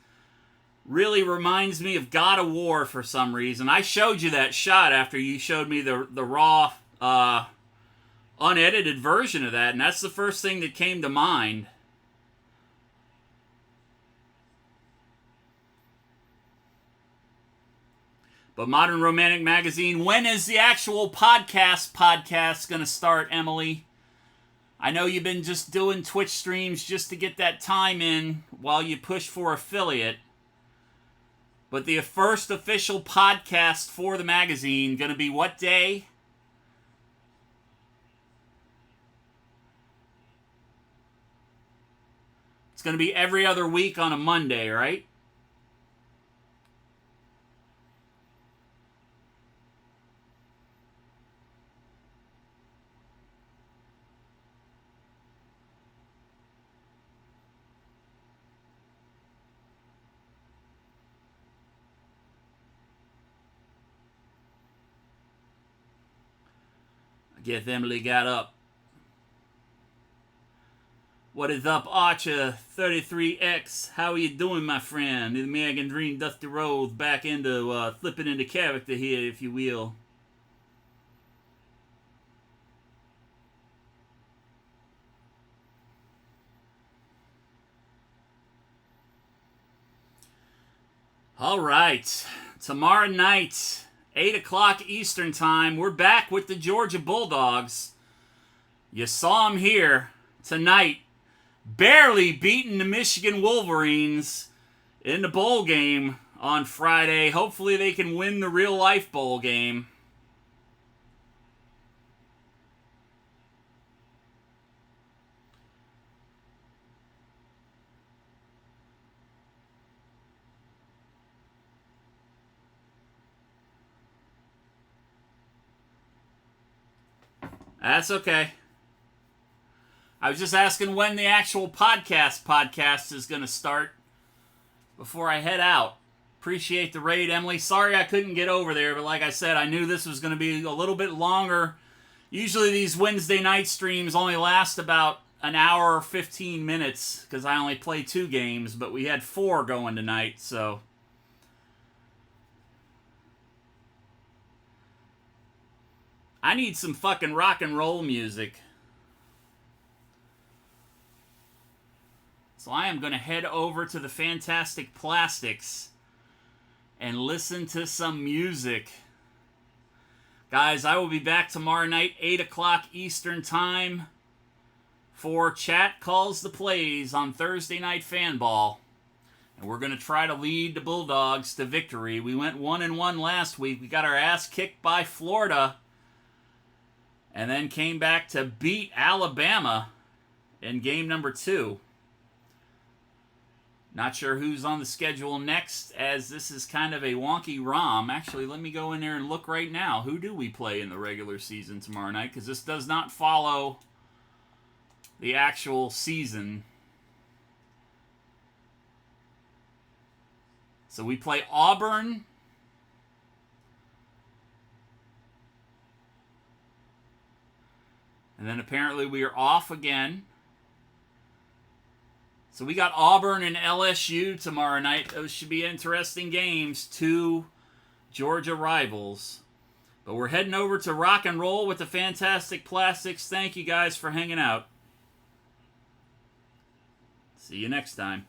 really reminds me of God of War for some reason. I showed you that shot after you showed me the raw, unedited version of that, and that's the first thing that came to mind. But Modern Romantic Magazine, when is the actual podcast going to start, Emily? I know you've been just doing Twitch streams just to get that time in while you push for affiliate. But the first official podcast for the magazine going to be what day? It's going to be every other week on a Monday, right? I guess Emily got up. What is up, Archer 33X? How are you doing, my friend? The American Dream Dusty Rose back into flipping into character here, if you will. All right, tomorrow night, 8 o'clock Eastern Time, we're back with the Georgia Bulldogs. You saw them here tonight, barely beating the Michigan Wolverines in the bowl game on Friday. Hopefully they can win the real-life bowl game. That's okay. I was just asking when the actual podcast is going to start before I head out. Appreciate the raid, Emily. Sorry I couldn't get over there, but like I said, I knew this was going to be a little bit longer. Usually these Wednesday night streams only last about an hour or 15 minutes because I only play 2 games, but we had 4 going tonight, so... I need some fucking rock and roll music. So I am going to head over to the Fantastic Plastics and listen to some music. Guys, I will be back tomorrow night, 8 o'clock Eastern Time, for Chat Calls the Plays on Thursday Night Fanball. And we're going to try to lead the Bulldogs to victory. We went 1-1 last week. We got our ass kicked by Florida. And then came back to beat Alabama in game number 2. Not sure who's on the schedule next, as this is kind of a wonky ROM. Actually, let me go in there and look right now. Who do we play in the regular season tomorrow night? Because this does not follow the actual season. So we play Auburn. And then apparently we are off again. So we got Auburn and LSU tomorrow night. Those should be interesting games. 2 Georgia rivals. But we're heading over to rock and roll with the Fantastic Plastics. Thank you guys for hanging out. See you next time.